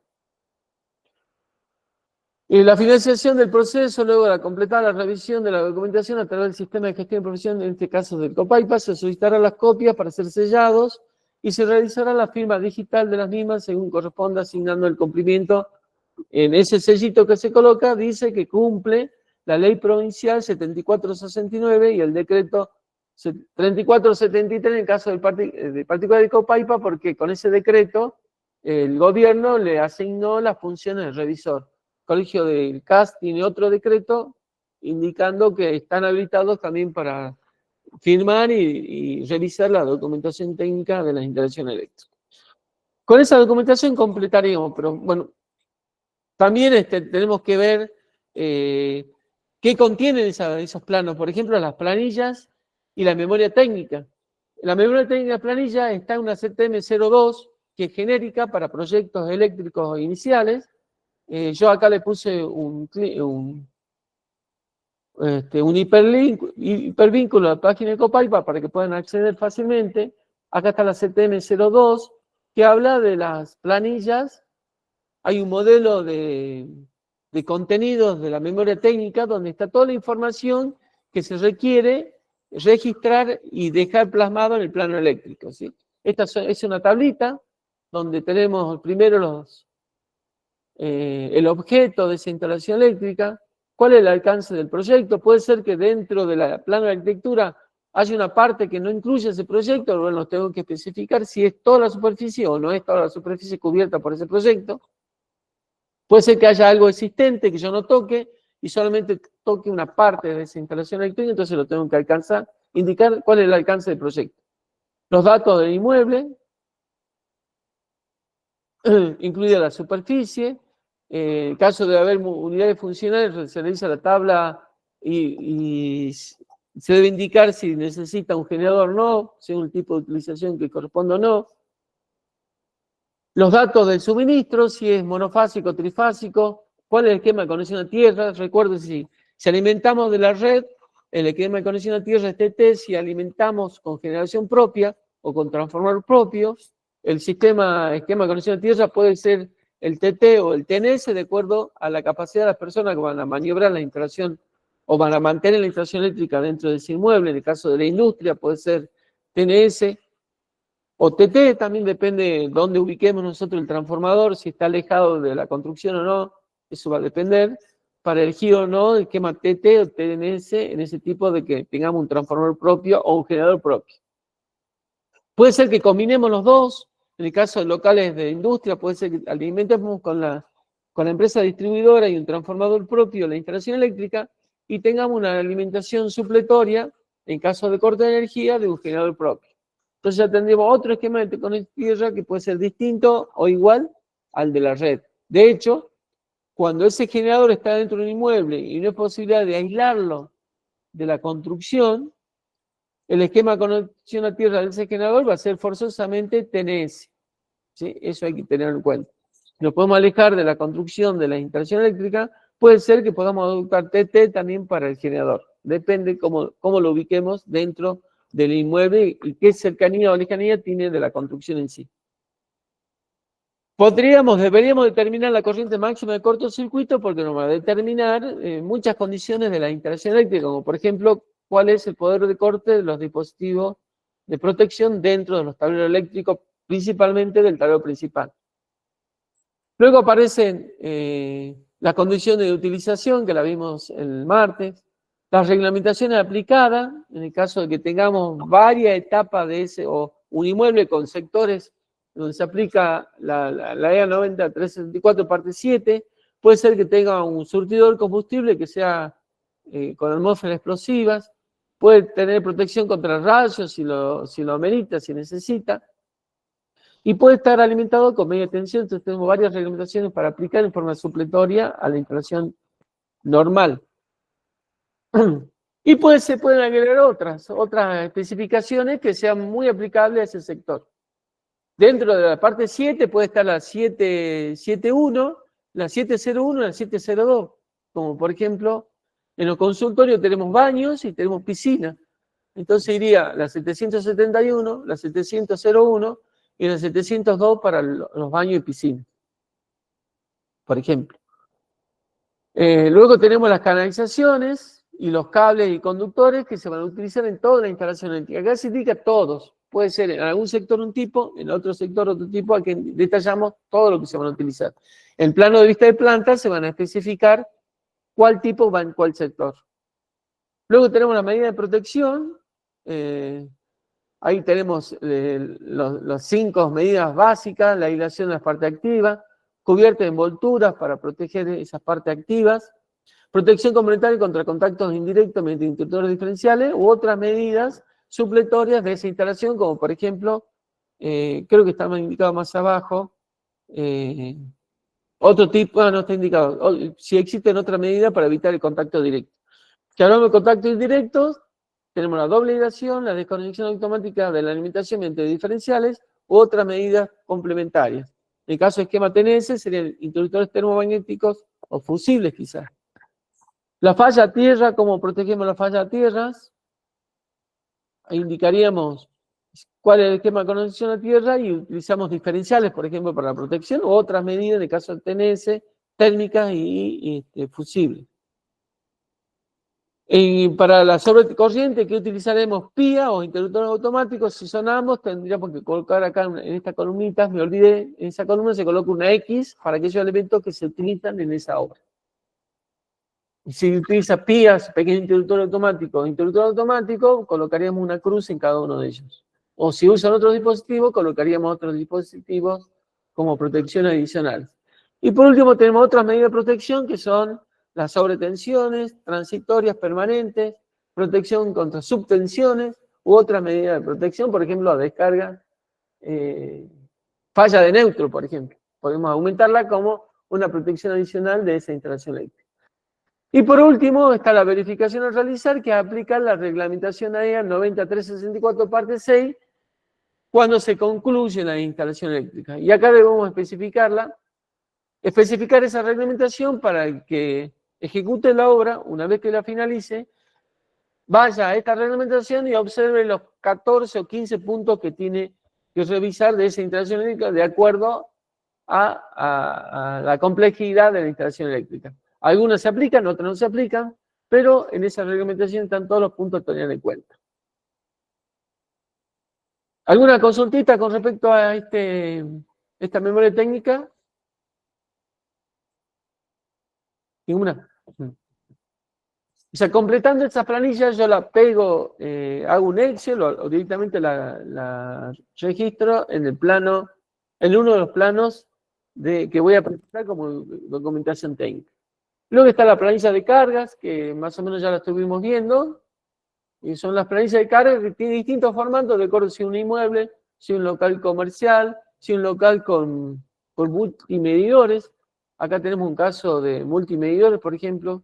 Speaker 3: Y la finalización del proceso, luego de completar la revisión de la documentación a través del sistema de gestión de profesión, en este caso del COPAIPA, se solicitarán las copias para ser sellados y se realizará la firma digital de las mismas según corresponda, asignando el cumplimiento. En ese sellito que se coloca dice que cumple la ley provincial 7469 y el decreto 3473 en el caso del particular de COPAIPA, porque con ese decreto el gobierno le asignó las funciones de revisor. El colegio del CAS tiene otro decreto indicando que están habilitados también para firmar y revisar la documentación técnica de la instalación eléctrica. Con esa documentación completaríamos, pero bueno, también tenemos que ver qué contienen esos planos. Por ejemplo, las planillas y la memoria técnica. La memoria técnica de la planilla está en una CTM02, que es genérica para proyectos eléctricos iniciales. Yo acá le puse un hipervínculo a la página de COPAIPA para que puedan acceder fácilmente. Acá está la CTM02, que habla de las planillas. Hay un modelo de contenidos de la memoria técnica donde está toda la información que se requiere registrar y dejar plasmado en el plano eléctrico, ¿sí? Esta es una tablita donde tenemos primero el objeto de esa instalación eléctrica, cuál es el alcance del proyecto. Puede ser que dentro de la plano de arquitectura haya una parte que no incluye ese proyecto, bueno, tengo que especificar si es toda la superficie o no es toda la superficie cubierta por ese proyecto. Puede ser que haya algo existente que yo no toque y solamente toque una parte de esa instalación eléctrica, entonces lo tengo que alcanzar, indicar cuál es el alcance del proyecto. Los datos del inmueble, incluida la superficie. En caso de haber unidades funcionales, se realiza la tabla y se debe indicar si necesita un generador o no, según el tipo de utilización que corresponde o no. Los datos del suministro, si es monofásico o trifásico, cuál es el esquema de conexión a tierra. Recuerden, si alimentamos de la red, el esquema de conexión a tierra es TT. Si alimentamos con generación propia o con transformador propio, el esquema de conexión a tierra puede ser el TT o el TNS, de acuerdo a la capacidad de las personas que van a maniobrar la instalación o van a mantener la instalación eléctrica dentro de ese inmueble. En el caso de la industria puede ser TNS o TT, también depende de dónde ubiquemos nosotros el transformador, si está alejado de la construcción o no, eso va a depender. Para elegir o no el esquema TT o TNS en ese tipo de que tengamos un transformador propio o un generador propio. Puede ser que combinemos los dos. En el caso de locales de industria, puede ser que alimentemos con la empresa distribuidora y un transformador propio la instalación eléctrica y tengamos una alimentación supletoria, en caso de corte de energía, de un generador propio. Entonces ya tendríamos otro esquema de con tierra que puede ser distinto o igual al de la red. De hecho, cuando ese generador está dentro de un inmueble y no hay posibilidad de aislarlo de la construcción, el esquema de conexión a tierra de ese generador va a ser forzosamente TNS. ¿Sí? Eso hay que tenerlo en cuenta. Si nos podemos alejar de la construcción de la instalación eléctrica, puede ser que podamos adoptar TT también para el generador. Depende cómo lo ubiquemos dentro del inmueble y qué cercanía o lejanía tiene de la construcción en sí. Deberíamos determinar la corriente máxima de cortocircuito porque nos va a determinar muchas condiciones de la instalación eléctrica, como por ejemplo, cuál es el poder de corte de los dispositivos de protección dentro de los tableros eléctricos, principalmente del tablero principal. Luego aparecen las condiciones de utilización, que la vimos el martes, las reglamentaciones aplicadas, en el caso de que tengamos varias etapas de ese, o un inmueble con sectores donde se aplica la EA 90-364 parte 7, puede ser que tenga un surtidor combustible que sea con atmósferas explosivas, puede tener protección contra rayos si lo amerita, si necesita, y puede estar alimentado con media tensión. Entonces tenemos varias reglamentaciones para aplicar en forma supletoria a la instalación normal. Y se pueden agregar otras especificaciones que sean muy aplicables a ese sector. Dentro de la parte 7 puede estar la 771, la 701 y la 702. Como por ejemplo, en los consultorios tenemos baños y tenemos piscina. Entonces iría la 771, la 701 y la 702 para los baños y piscinas, por ejemplo. Luego tenemos las canalizaciones y los cables y conductores que se van a utilizar en toda la instalación eléctrica. Acá se indica todos. Puede ser en algún sector un tipo, en otro sector otro tipo, aquí detallamos todo lo que se van a utilizar. En plano de vista de planta se van a especificar cuál tipo va en cuál sector. Luego tenemos la medida de protección. Ahí tenemos las 5 medidas básicas: la aislación de las partes activas, cubierta de envolturas para proteger esas partes activas, protección complementaria contra contactos indirectos mediante interruptores diferenciales u otras medidas supletorias de esa instalación, como por ejemplo, creo que está indicado más abajo, otro tipo, no está indicado, si existen otras medidas para evitar el contacto directo. Si hablamos de contactos indirectos, tenemos la doble aislación, la desconexión automática de la alimentación mediante diferenciales u otras medidas complementarias. En el caso de esquema TNS serían interruptores termomagnéticos o fusibles quizás. La falla a tierra, ¿cómo protegemos la falla a tierras? Ahí indicaríamos cuál es el esquema de conexión a tierra y utilizamos diferenciales, por ejemplo, para la protección, u otras medidas, en el caso del TNS, térmicas y fusibles. Para la sobrecorriente, que utilizaremos PIA o interruptores automáticos. Si son ambos, tendríamos que colocar acá en esta columnita, me olvidé, en esa columna se coloca una X para aquellos elementos que se utilizan en esa obra. Si utiliza PIAs, pequeño interruptor automático, colocaríamos una cruz en cada uno de ellos. O si usan otros dispositivos, colocaríamos otros dispositivos como protección adicional. Y por último tenemos otras medidas de protección que son las sobretensiones, transitorias, permanentes, protección contra subtensiones u otras medidas de protección, por ejemplo, la descarga, falla de neutro, por ejemplo. Podemos aumentarla como una protección adicional de esa instalación eléctrica. Y por último está la verificación a realizar, que aplica la reglamentación AEA 9364 parte 6 cuando se concluye la instalación eléctrica. Y acá debemos especificar esa reglamentación para que ejecute la obra, una vez que la finalice, vaya a esta reglamentación y observe los 14 o 15 puntos que tiene que revisar de esa instalación eléctrica de acuerdo a la complejidad de la instalación eléctrica. Algunas se aplican, otras no se aplican, pero en esa reglamentación están todos los puntos a tener en cuenta. ¿Alguna consultita con respecto a esta memoria técnica? Ninguna. O sea, completando esta planilla, yo la pego, hago un Excel o directamente la registro en el plano en uno de los planos que voy a presentar como documentación técnica. Luego está la planilla de cargas, que más o menos ya la estuvimos viendo, y son las planillas de cargas que tienen distintos formatos, de acuerdo si un inmueble, si un local comercial, si un local con multimedidores. Acá tenemos un caso de multimedidores, por ejemplo,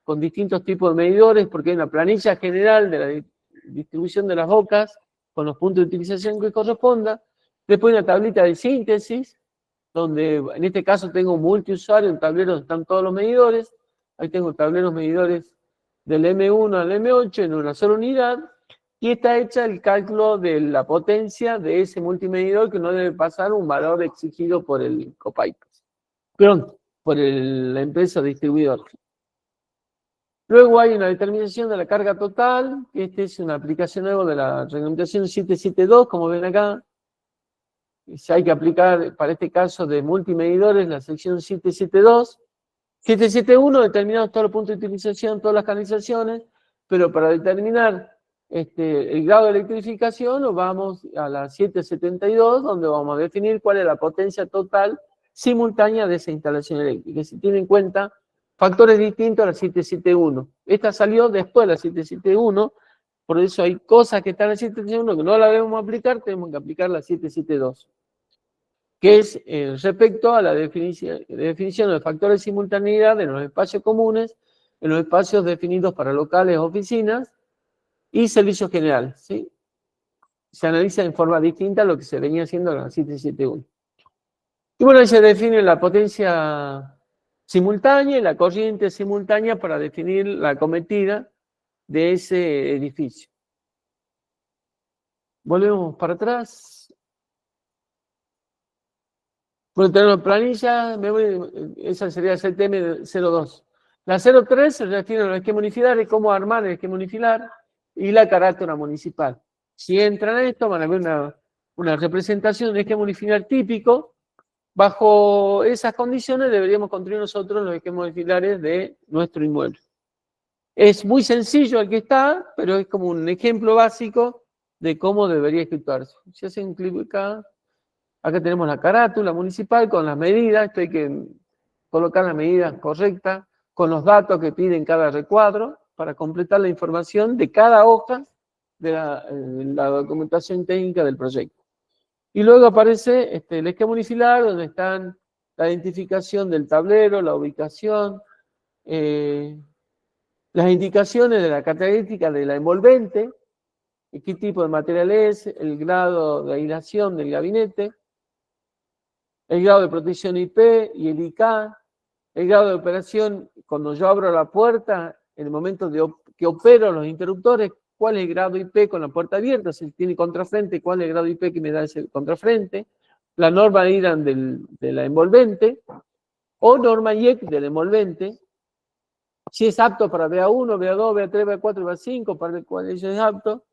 Speaker 3: con distintos tipos de medidores, porque hay una planilla general de la distribución de las bocas, con los puntos de utilización que corresponda. Después una tablita de síntesis, donde en este caso tengo un multiusuario, un tablero donde están todos los medidores. Ahí tengo tableros medidores del M1 al M8 en una sola unidad, y está hecha el cálculo de la potencia de ese multimedidor, que no debe pasar un valor exigido por el COPAIPER. Perdón, por la empresa distribuidora. Luego hay una determinación de la carga total, que esta es una aplicación nueva de la reglamentación 772, como ven acá. Si hay que aplicar, para este caso de multimedidores, la sección 772. 771, determinados todos los puntos de utilización, todas las canalizaciones, pero para determinar el grado de electrificación nos vamos a la 772, donde vamos a definir cuál es la potencia total simultánea de esa instalación eléctrica. Si tienen en cuenta factores distintos a la 771. Esta salió después de la 771, por eso hay cosas que están en la 771 que no la debemos aplicar, tenemos que aplicar la 772. Que es respecto a la definición de factores de simultaneidad en los espacios comunes, en los espacios definidos para locales, oficinas y servicios generales, ¿sí? Se analiza en forma distinta a lo que se venía haciendo en la 771. Y bueno, ahí se define la potencia simultánea y la corriente simultánea para definir la acometida de ese edificio. Volvemos para atrás. Bueno, tenemos planilla, esa sería el CTM02. La 03 se refiere a los esquemas unifilarios, cómo armar el esquema unifilar y la carátula municipal. Si entran a esto, van a ver una representación de esquema unifilar típico. Bajo esas condiciones deberíamos construir nosotros los esquemas unifilares de nuestro inmueble. Es muy sencillo el que está, pero es como un ejemplo básico de cómo debería ejecutarse. Si hacen un clic acá. Acá tenemos la carátula municipal con las medidas, esto hay que colocar las medidas correctas, con los datos que piden cada recuadro, para completar la información de cada hoja de la documentación técnica del proyecto. Y luego aparece el esquema unifilar, donde están la identificación del tablero, la ubicación, las indicaciones de la característica de la envolvente, qué tipo de material es, el grado de aislación del gabinete, el grado de protección IP y el IK, el grado de operación cuando yo abro la puerta, en el momento que opero los interruptores, cuál es el grado IP con la puerta abierta, si tiene contrafrente, cuál es el grado IP que me da ese contrafrente, la norma IRAN de la envolvente, o norma IEC del envolvente, si es apto para BA1, BA2, BA3, BA4, BA5, para el cual ello es apto.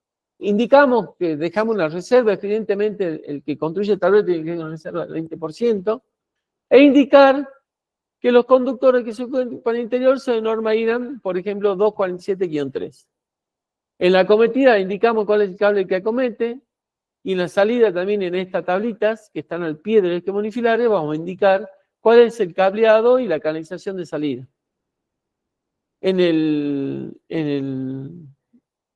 Speaker 3: Indicamos que dejamos una reserva, evidentemente el que construye el tablero tiene que tener una reserva del 20%, e indicar que los conductores que se encuentran para el interior son de norma IRAN, por ejemplo, 247-3. En la acometida indicamos cuál es el cable que acomete, y en la salida también en estas tablitas, que están al pie del esquema unifilar, vamos a indicar cuál es el cableado y la canalización de salida. En el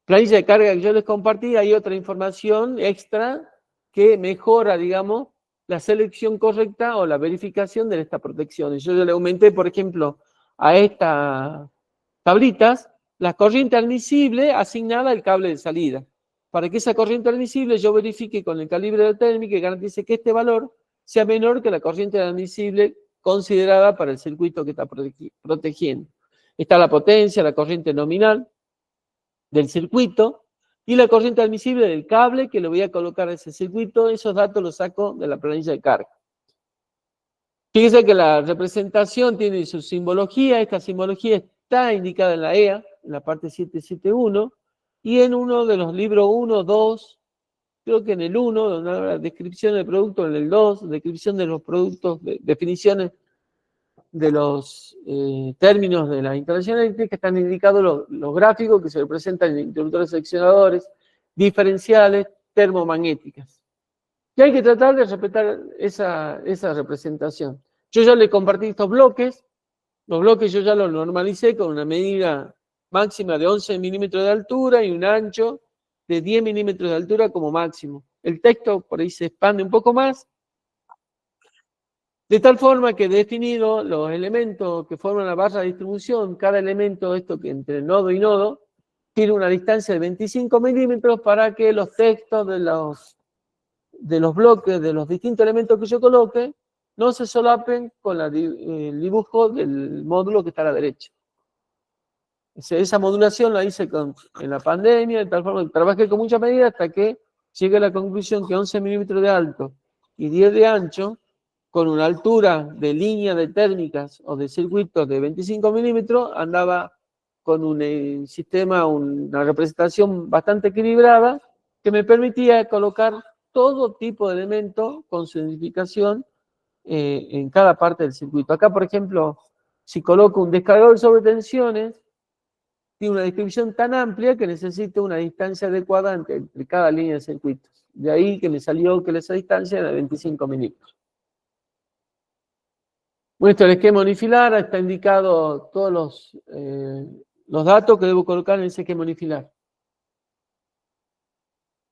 Speaker 3: planilla de carga que yo les compartí, hay otra información extra que mejora, digamos, la selección correcta o la verificación de estas protecciones. Yo le aumenté, por ejemplo, a estas tablitas, la corriente admisible asignada al cable de salida. Para que esa corriente admisible yo verifique con el calibre de térmica y garantice que este valor sea menor que la corriente admisible considerada para el circuito que está protegiendo. Está la potencia, la corriente nominal del circuito y la corriente admisible del cable que le voy a colocar a ese circuito. Esos datos los saco de la planilla de carga. Fíjense que la representación tiene su simbología. Esta simbología está indicada en la EA, en la parte 771, y en uno de los libros 1, 2, creo que en el 1, donde habla descripción del producto, en el 2, descripción de los productos, definiciones de los términos de la instalación eléctrica, están indicados los gráficos que se representan en interruptores seccionadores, diferenciales, termomagnéticas. Y hay que tratar de respetar esa representación. Yo ya le compartí estos bloques. Los bloques yo ya los normalicé con una medida máxima de 11 milímetros de altura y un ancho de 10 milímetros de altura como máximo. El texto por ahí se expande un poco más, de tal forma que he definido los elementos que forman la barra de distribución, cada elemento, esto que entre nodo y nodo, tiene una distancia de 25 milímetros para que los textos de los bloques, de los distintos elementos que yo coloque, no se solapen con el dibujo del módulo que está a la derecha. Esa modulación la hice en la pandemia, de tal forma que trabajé con mucha medida hasta que llegué a la conclusión que 11 milímetros de alto y 10 de ancho, con una altura de línea de térmicas o de circuitos de 25 milímetros, andaba con un sistema, una representación bastante equilibrada, que me permitía colocar todo tipo de elementos con su identificación en cada parte del circuito. Acá, por ejemplo, si coloco un descargador sobre tensiones, tiene una distribución tan amplia que necesito una distancia adecuada entre cada línea de circuitos. De ahí que me salió que esa distancia era de 25 milímetros. Bueno, el esquema unifilar está indicado todos los datos que debo colocar en ese esquema unifilar.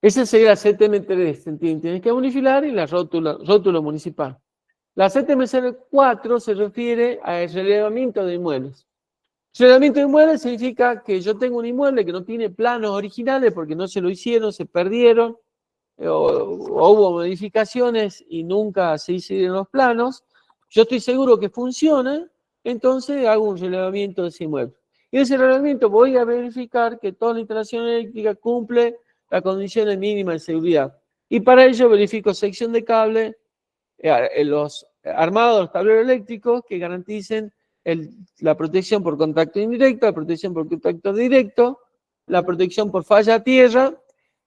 Speaker 3: Ese sería la CTM3, ¿se entiende? El esquema unifilar y la rótulo municipal. La CTM04 se refiere al relevamiento de inmuebles. Relevamiento de inmuebles significa que yo tengo un inmueble que no tiene planos originales porque no se lo hicieron, se perdieron, o hubo modificaciones y nunca se hicieron los planos. Yo estoy seguro que funciona, entonces hago un relevamiento de ese inmueble. Y en ese relevamiento voy a verificar que toda la instalación eléctrica cumple las condiciones mínimas de seguridad. Y para ello verifico sección de cable, los armados, los tableros eléctricos que garanticen la protección por contacto indirecto, la protección por contacto directo, la protección por falla a tierra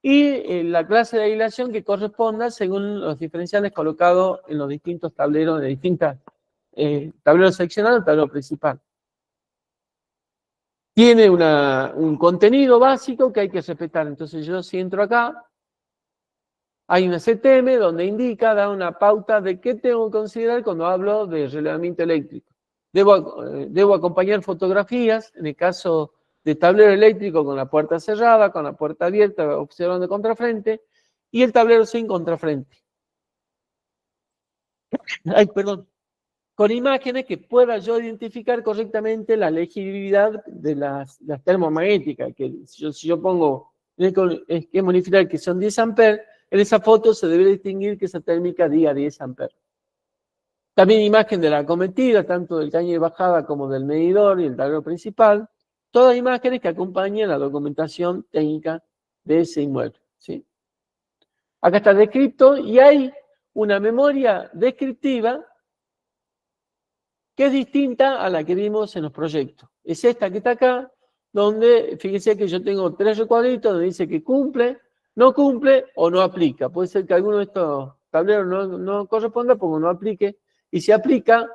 Speaker 3: y la clase de aislación que corresponda según los diferenciales colocados en los distintos tableros de distintas tableros seccionales, tablero principal. Tiene un contenido básico que hay que respetar. Entonces yo si entro acá, hay una CTM donde da una pauta de qué tengo que considerar cuando hablo de relevamiento eléctrico. Debo acompañar fotografías, en el caso de tablero eléctrico con la puerta cerrada, con la puerta abierta, observando contrafrente, y el tablero sin contrafrente. Ay, perdón. Con imágenes que pueda yo identificar correctamente la legibilidad de las termomagnéticas, que si yo pongo en el esquema unifilar que son 10 amperes, en esa foto se debe distinguir que esa térmica diga 10 amperes. También imagen de la acometida, tanto del caño de bajada como del medidor y el tablero principal. Todas imágenes que acompañan la documentación técnica de ese inmueble, ¿sí? Acá está descrito y hay una memoria descriptiva que es distinta a la que vimos en los proyectos. Es esta que está acá, donde fíjense que yo tengo 3 recuadritos donde dice que cumple, no cumple o no aplica. Puede ser que alguno de estos tableros no corresponda porque no aplique. Y si aplica,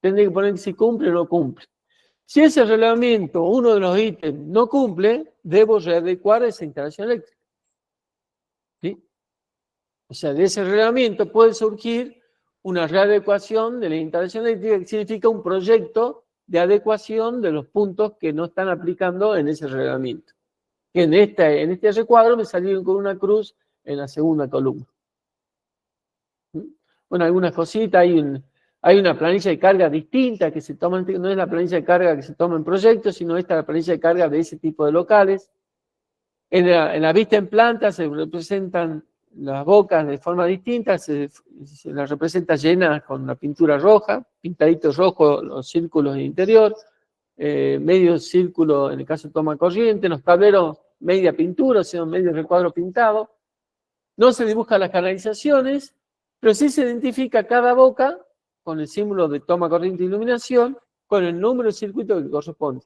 Speaker 3: tendré que poner si cumple o no cumple. Si ese relevamiento, uno de los ítems, no cumple, debo readecuar esa instalación eléctrica. ¿Sí? O sea, de ese relevamiento puede surgir una readecuación de la instalación eléctrica, que significa un proyecto de adecuación de los puntos que no están aplicando en ese relevamiento. En este recuadro me salieron con una cruz en la segunda columna. Bueno, algunas cositas, hay una planilla de carga distinta que se toma, no es la planilla de carga que se toma en proyectos, sino esta es la planilla de carga de ese tipo de locales. En la vista en planta se representan las bocas de forma distinta, se las representa llenas con una pintura roja, pintaditos rojos los círculos en el interior, medio círculo en el caso de toma corriente, los tableros media pintura, o sea, medio recuadro pintado. No se dibujan las canalizaciones, pero sí se identifica cada boca con el símbolo de toma corriente e iluminación, con el número de circuito que corresponde.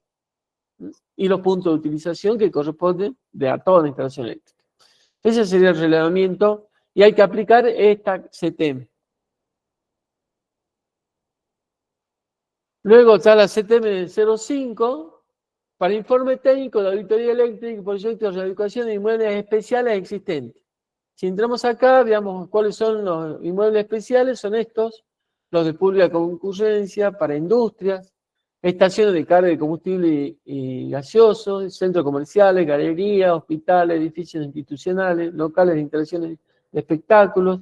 Speaker 3: Y los puntos de utilización que corresponden a toda la instalación eléctrica. Ese sería el relevamiento y hay que aplicar esta CTM. Luego está la CTM 05 para informe técnico de auditoría eléctrica y proyectos de readecuación de inmuebles especiales existentes. Si entramos acá, veamos cuáles son los inmuebles especiales, son estos, los de pública concurrencia para industrias, estaciones de carga de combustible y gaseoso, centros comerciales, galerías, hospitales, edificios institucionales, locales de instalaciones de espectáculos,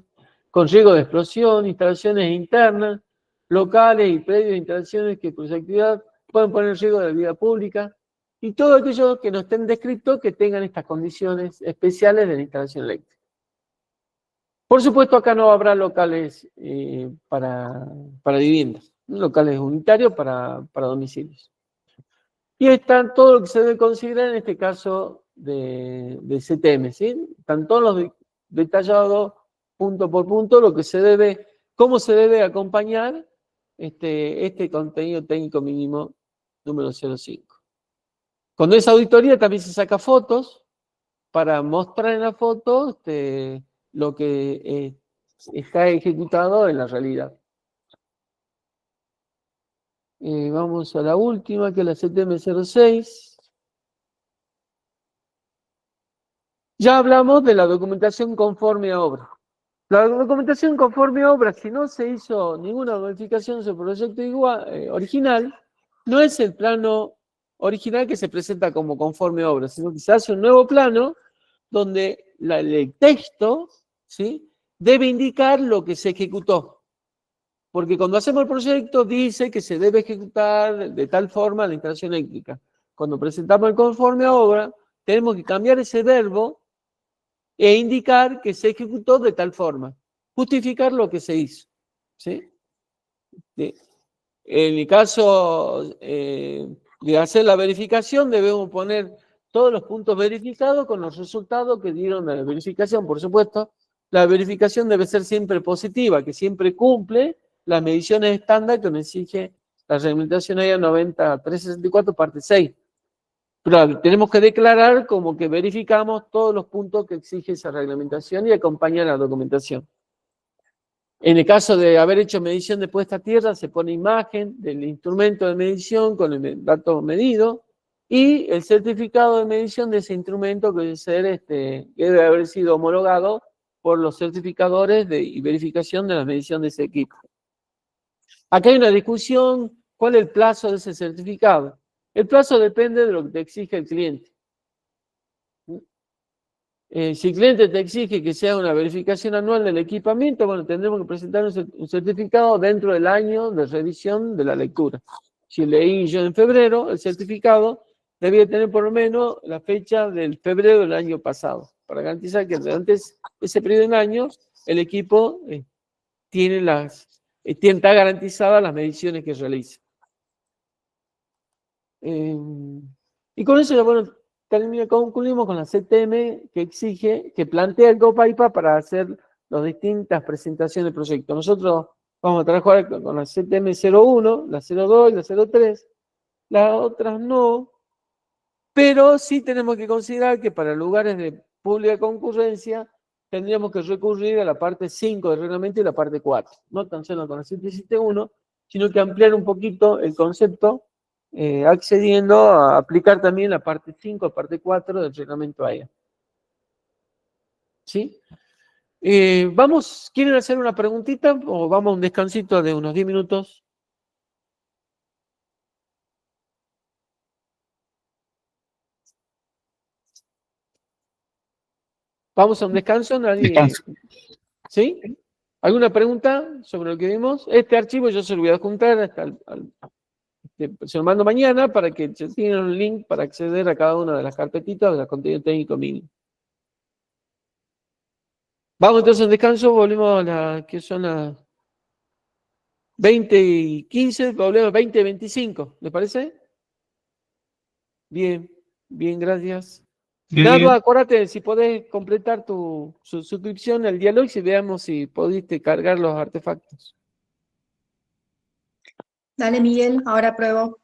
Speaker 3: con riesgo de explosión, instalaciones internas, locales y predios de instalaciones que por su actividad pueden poner en riesgo de la vida pública, y todo aquello que no estén descritos que tengan estas condiciones especiales de la instalación eléctrica. Por supuesto, acá no habrá locales para viviendas, locales unitarios para domicilios. Y están todo lo que se debe considerar en este caso de CTM, ¿sí? Están todos los detallados punto por punto, lo que se debe, cómo se debe acompañar este contenido técnico mínimo número 05. Cuando es auditoría también se saca fotos para mostrar en la foto lo que está ejecutado en la realidad. Vamos a la última, que es la CTM06. Ya hablamos de la documentación conforme a obra. La documentación conforme a obra, si no se hizo ninguna modificación sobre el proyecto original, no es el plano original que se presenta como conforme a obra, sino que se hace un nuevo plano donde el texto, ¿sí?, debe indicar lo que se ejecutó. Porque cuando hacemos el proyecto dice que se debe ejecutar de tal forma la instalación eléctrica. Cuando presentamos el conforme a obra, tenemos que cambiar ese verbo e indicar que se ejecutó de tal forma. Justificar lo que se hizo. ¿Sí? En el caso de hacer la verificación, debemos poner todos los puntos verificados con los resultados que dieron de la verificación. Por supuesto, la verificación debe ser siempre positiva, que siempre cumple las mediciones estándar que nos exige la reglamentación AIA 9364, parte 6. Pero tenemos que declarar como que verificamos todos los puntos que exige esa reglamentación y acompañar la documentación. En el caso de haber hecho medición de puesta a tierra, se pone imagen del instrumento de medición con el dato medido y el certificado de medición de ese instrumento que debe haber sido homologado por los certificadores y verificación de la medición de ese equipo. Acá hay una discusión, ¿cuál es el plazo de ese certificado? El plazo depende de lo que te exige el cliente. Si el cliente te exige que sea una verificación anual del equipamiento, bueno, tendremos que presentar un certificado dentro del año de revisión de la lectura. Si leí yo en febrero, el certificado debía tener por lo menos la fecha del febrero del año pasado, para garantizar que durante ese periodo de un año el equipo está garantizadas las mediciones que realiza. Y con eso ya, bueno, concluimos con la CTM que exige, que plantea el GOPAIPA para hacer las distintas presentaciones de proyecto. Nosotros vamos a trabajar con la CTM 01, la 02 y la 03, las otras no, pero sí tenemos que considerar que para lugares de pública concurrencia tendríamos que recurrir a la parte 5 del reglamento y la parte 4, no tan solo con la 771, sino que ampliar un poquito el concepto, accediendo a aplicar también la parte 5, la parte 4 del reglamento AIA. ¿Sí? ¿Quieren hacer una preguntita o vamos a un descansito de unos 10 minutos? ¿Vamos a un descanso? ¿Nadie?
Speaker 5: Descanso.
Speaker 3: ¿Sí? ¿Alguna pregunta sobre lo que vimos? Este archivo yo se lo voy a juntar hasta se lo mando mañana para que tengan un link para acceder a cada una de las carpetitas de la contenido técnico mínimo. Vamos entonces al descanso, volvemos que son las 20:15, volvemos a 20:25, ¿le parece? Bien, bien, gracias. Nada, acuérdate, si podés completar tu suscripción al diálogo y veamos si pudiste cargar los artefactos.
Speaker 2: Dale, Miguel, ahora pruebo.